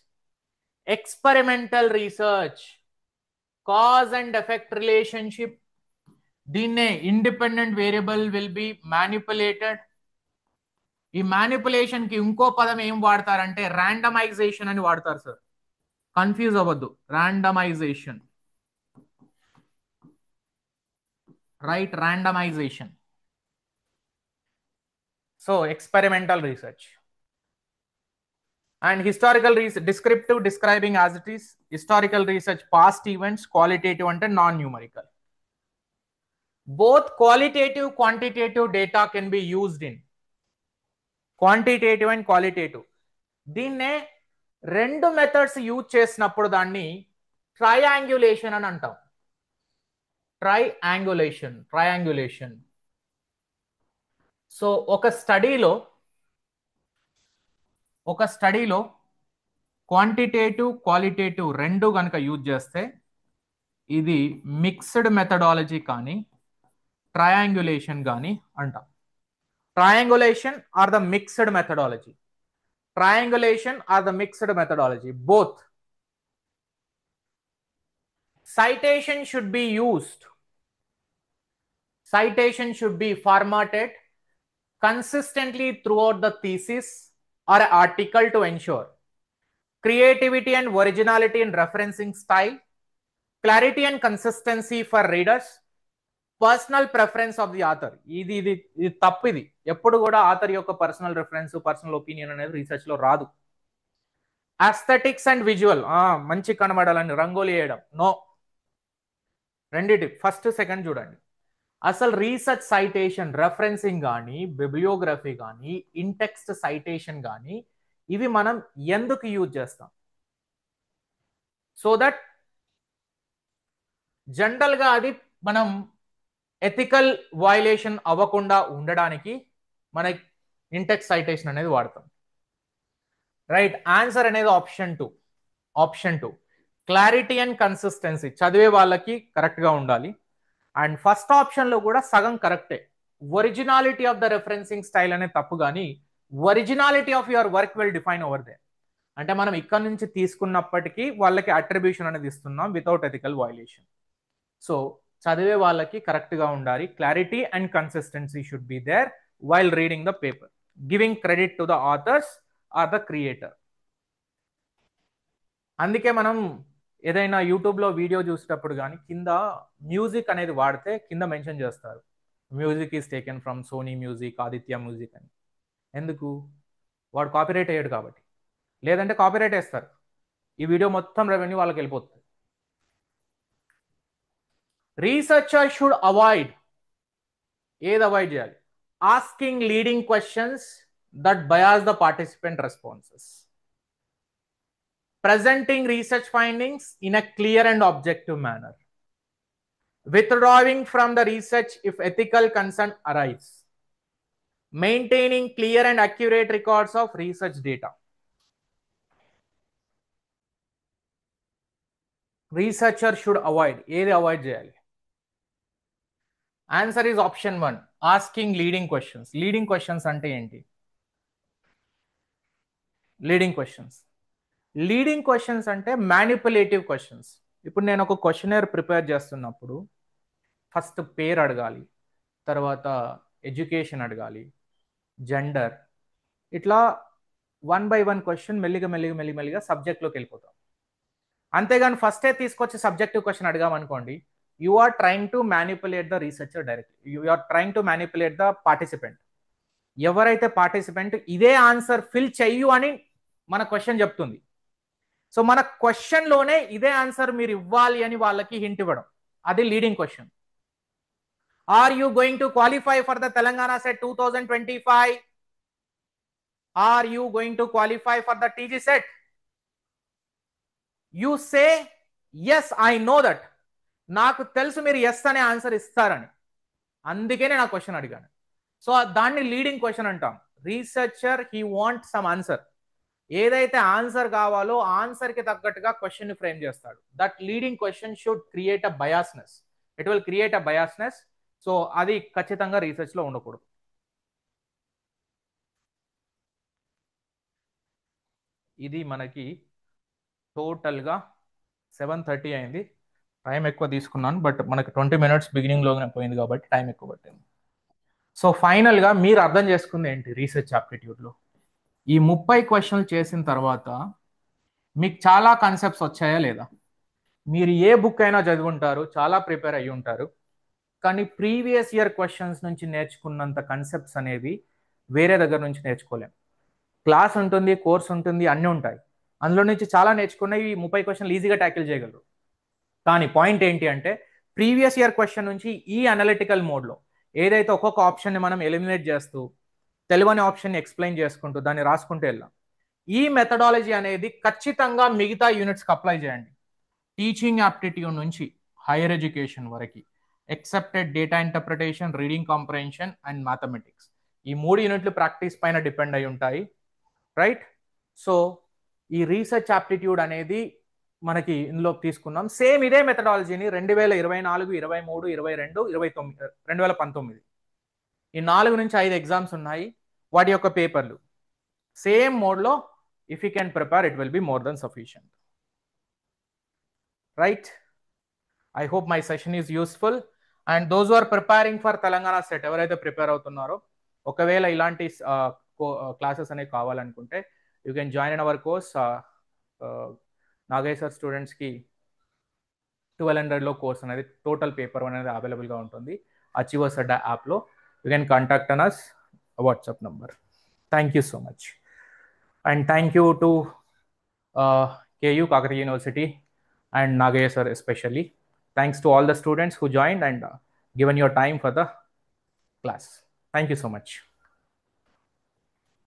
Experimental research. Cause and effect relationship, దీన్నే independent variable will be manipulated. ఈ manipulation కి ఇంకో పదం ఏం వాడతారంటే ర్యాండమైజేషన్ అని వాడతారు సార్, కన్ఫ్యూజ్ అవ్వద్దు. Randomization, right? Randomization. So experimental research. And historical research, descriptive, describing as it is. Historical research, past events. Qualitative అంటే non numerical. Both qualitative, quantitative data can be used in quantitative and qualitative. దీన్నే రెండు methods use చేసినప్పుడు దాన్ని triangulation అని అంటాం. Triangulation. So ఒక స్టడీలో quantitative, qualitative రెండు కనుక యూజ్ చేస్తే ఇది మిక్స్డ్ మెథడాలజీ కానీ ట్రయాంగులేషన్ కానీ అంటాం. Triangulation or the mixed methodology. Both. Citation should be used. Citation should be formatted consistently throughout the thesis or article to ensure creativity and originality in referencing style, clarity and consistency for readers, personal preference of the author. ఇది తప్పు. ఇది ఎప్పుడు కూడా author యొక్క personal reference, personal opinion అనేది research లో రాదు. Aesthetics and visual, మంచి కనబడాలని రంగోలి వేయడం, నో. రెండిటి ఫస్ట్ సెకండ్ చూడండి. అసలు రీసెర్చ్ సైటేషన్, రెఫరెన్సింగ్ కానీ, బిబ్లియోగ్రఫీ కానీ, ఇంటెక్స్ట్ సైటేషన్ కానీ, ఇవి మనం ఎందుకు యూజ్ చేస్తాం? సో దట్ జనరల్ గా అది మనం ఎథికల్ వయలేషన్ అవ్వకుండా ఉండడానికి మన ఇంటెక్స్ట్ సైటేషన్ అనేది వాడతాం. రైట్, ఆన్సర్ అనేది option two. Clarity and consistency చదివే వాళ్ళకి కరెక్ట్ గా ఉండాలి. అండ్ ఫస్ట్ ఆప్షన్ లో కూడా సగం కరెక్టే. Originality of the referencing style అనేది తప్పు, కానీ originality of your work will define over they. అంటే మనం ఇక్కడ నుంచి తీసుకున్నప్పటికీ వాళ్ళకి అట్రిబ్యూషన్ అనేది ఇస్తున్నాం వితౌట్ ఎథికల్ వయలేషన్. సో చదివే వాళ్ళకి కరెక్ట్ గా ఉండాలి. Clarity and consistency should be there while reading the paper, giving credit to the authors or the creator. అందుకే మనం ఏదైనా యూట్యూబ్లో వీడియో చూసేటప్పుడు కానీ కింద మ్యూజిక్ అనేది వాడితే కింద మెన్షన్ చేస్తారు, music is taken from Sony music, Aditya music అని. ఎందుకు? వాడు కాపీరైట్ అయ్యాడు కాబట్టి. లేదంటే కాపీరైట్ వేస్తారు, ఈ వీడియో మొత్తం రెవెన్యూ వాళ్ళకి వెళ్ళిపోతుంది. రీసెర్చర్ షుడ్ అవాయిడ్, ఏది అవాయిడ్ చేయాలి? Asking leading questions that bias the participant responses, presenting research findings in a clear and objective manner, withdrawing from the research if ethical concern arise, maintaining clear and accurate records of research data. Researcher should avoid, ఏది avoid చేయాలి? Answer is option 1, asking leading questions. Leading questions అంటే ఏంటి? Leading questions అంటే manipulative questions. ఇప్పుడు నేను ఒక questionnaire prepare చేస్తున్నప్పుడు first పేరు అడగాలి, తర్వాత ఎడ్యుకేషన్ అడగాలి, జెండర్, ఇట్లా 1 by 1 క్వశ్చన్ మెల్లిగా సబ్జెక్ట్లోకి వెళ్ళిపోతాం. అంతేగాని ఫస్టే తీసుకొచ్చి సబ్జెక్టివ్ క్వశ్చన్ అడిగామనుకోండి, you are trying to manipulate the researcher directly, you are trying to manipulate the participant. ఎవరైతే పార్టిసిపెంట్ ఇదే ఆన్సర్ ఫిల్ చెయ్యు అని మన క్వశ్చన్ చెప్తుంది, సో మన క్వశ్చన్ లోనే ఇదే ఆన్సర్ మీరు ఇవ్వాలి అని వాళ్ళకి హింట్ ఇవ్వడం, అది leading question. Are you going to qualify for the Telangana SET 2025? Are you going to qualify for the TG SET? You say yes, I know that. నాకు తెలుసు మీరు ఎస్ అనే ఆన్సర్ ఇస్తారని, అందుకే నేను ఆ క్వశ్చన్ అడిగాను. సో దాన్ని లీడింగ్ క్వశ్చన్ అంటాం. Researcher he want some answer, ఏదైతే ఆన్సర్ కావాలో ఆన్సర్ కి తగ్గట్టుగా క్వశ్చన్ ని ఫ్రేమ్ చేస్తాడు. That leading question should create a biasness, it will create a biasness. So అది ఖచ్చితంగా రీసెర్చ్ లో ఉండకూడదు. ఇది మనకి టోటల్ గా 7:30 అయింది. టైం ఎక్కువ తీసుకున్నాను, బట్ మనకి 20 minutes బిగినింగ్ లోనే పోయింది కాబట్టి టైం ఎక్కువ పట్టింది. సో ఫైనల్ గా మీరు అర్థం చేసుకుంది ఏంటి రీసెర్చ్ ఆప్టిట్యూడ్ లో? ఈ 30 క్వశ్చన్లు చేసిన తర్వాత మీకు చాలా కాన్సెప్ట్స్ వచ్చాయా లేదా? మీరు ఏ బుక్ అయినా చదువుంటారు, చాలా ప్రిపేర్ అయ్యి ఉంటారు, కానీ ప్రీవియస్ ఇయర్ క్వశ్చన్స్ నుంచి నేర్చుకున్నంత కాన్సెప్ట్స్ అనేవి వేరే దగ్గర నుంచి నేర్చుకోలేం. క్లాస్ ఉంటుంది, కోర్స్ ఉంటుంది, అన్నీ ఉంటాయి, అందులో నుంచి చాలా నేర్చుకున్నవి 30 క్వశ్చన్లు ఈజీగా ట్యాకిల్ చేయగలరు. కానీ పాయింట్ ఏంటి అంటే ప్రీవియస్ ఇయర్ క్వశ్చన్ నుంచి ఈ అనలిటికల్ మోడ్లో ఏదైతే ఒక్కొక్క ఆప్షన్ని మనం ఎలిమినేట్ చేస్తూ తెలియని ఆప్షన్ని ఎక్స్ప్లెయిన్ చేసుకుంటూ దాన్ని రాసుకుంటూ వెళ్ళాం. ఈ మెథడాలజీ అనేది ఖచ్చితంగా మిగతా యూనిట్స్కి అప్లై చేయండి. టీచింగ్ యాప్టిట్యూడ్ నుంచి హైయర్ ఎడ్యుకేషన్ వరకు, accepted data interpretation, reading comprehension and mathematics, ఈ 3 యూనిట్లు ప్రాక్టీస్ పైన డిపెండ్ అయి ఉంటాయి. రైట్? సో ఈ రీసెర్చ్ యాప్టిట్యూడ్ అనేది మనకి ఇందులోకి తీసుకున్నాం. సేమ్ ఇదే మెథడాలజీని 2024, 23, 22, 29, 2019 ఈ 4 నుంచి 5 ఎగ్జామ్స్ ఉన్నాయి, వాటి యొక్క పేపర్లు సేమ్ మోడ్లో if you can prepare it will be more than sufficient. Right? I hope my session is useful. And those are preparing for Telangana SET, ఎవరైతే ప్రిపేర్ అవుతున్నారో, ఒకవేళ ఇలాంటి క్లాసెస్ అనేవి కావాలనుకుంటే you can join in our course. Nageswar స్టూడెంట్స్కి 1200లో course అనేది total paper అనేది అవైలబుల్గా ఉంటుంది అచీవర్స్ అడ్డా యాప్లో. You can contact on us WhatsApp number. Thank you so much. And thank you to KU, Kakatiya University, and Nagaya sir especially. Thanks to all the students who joined and given your time for the class. Thank you so much.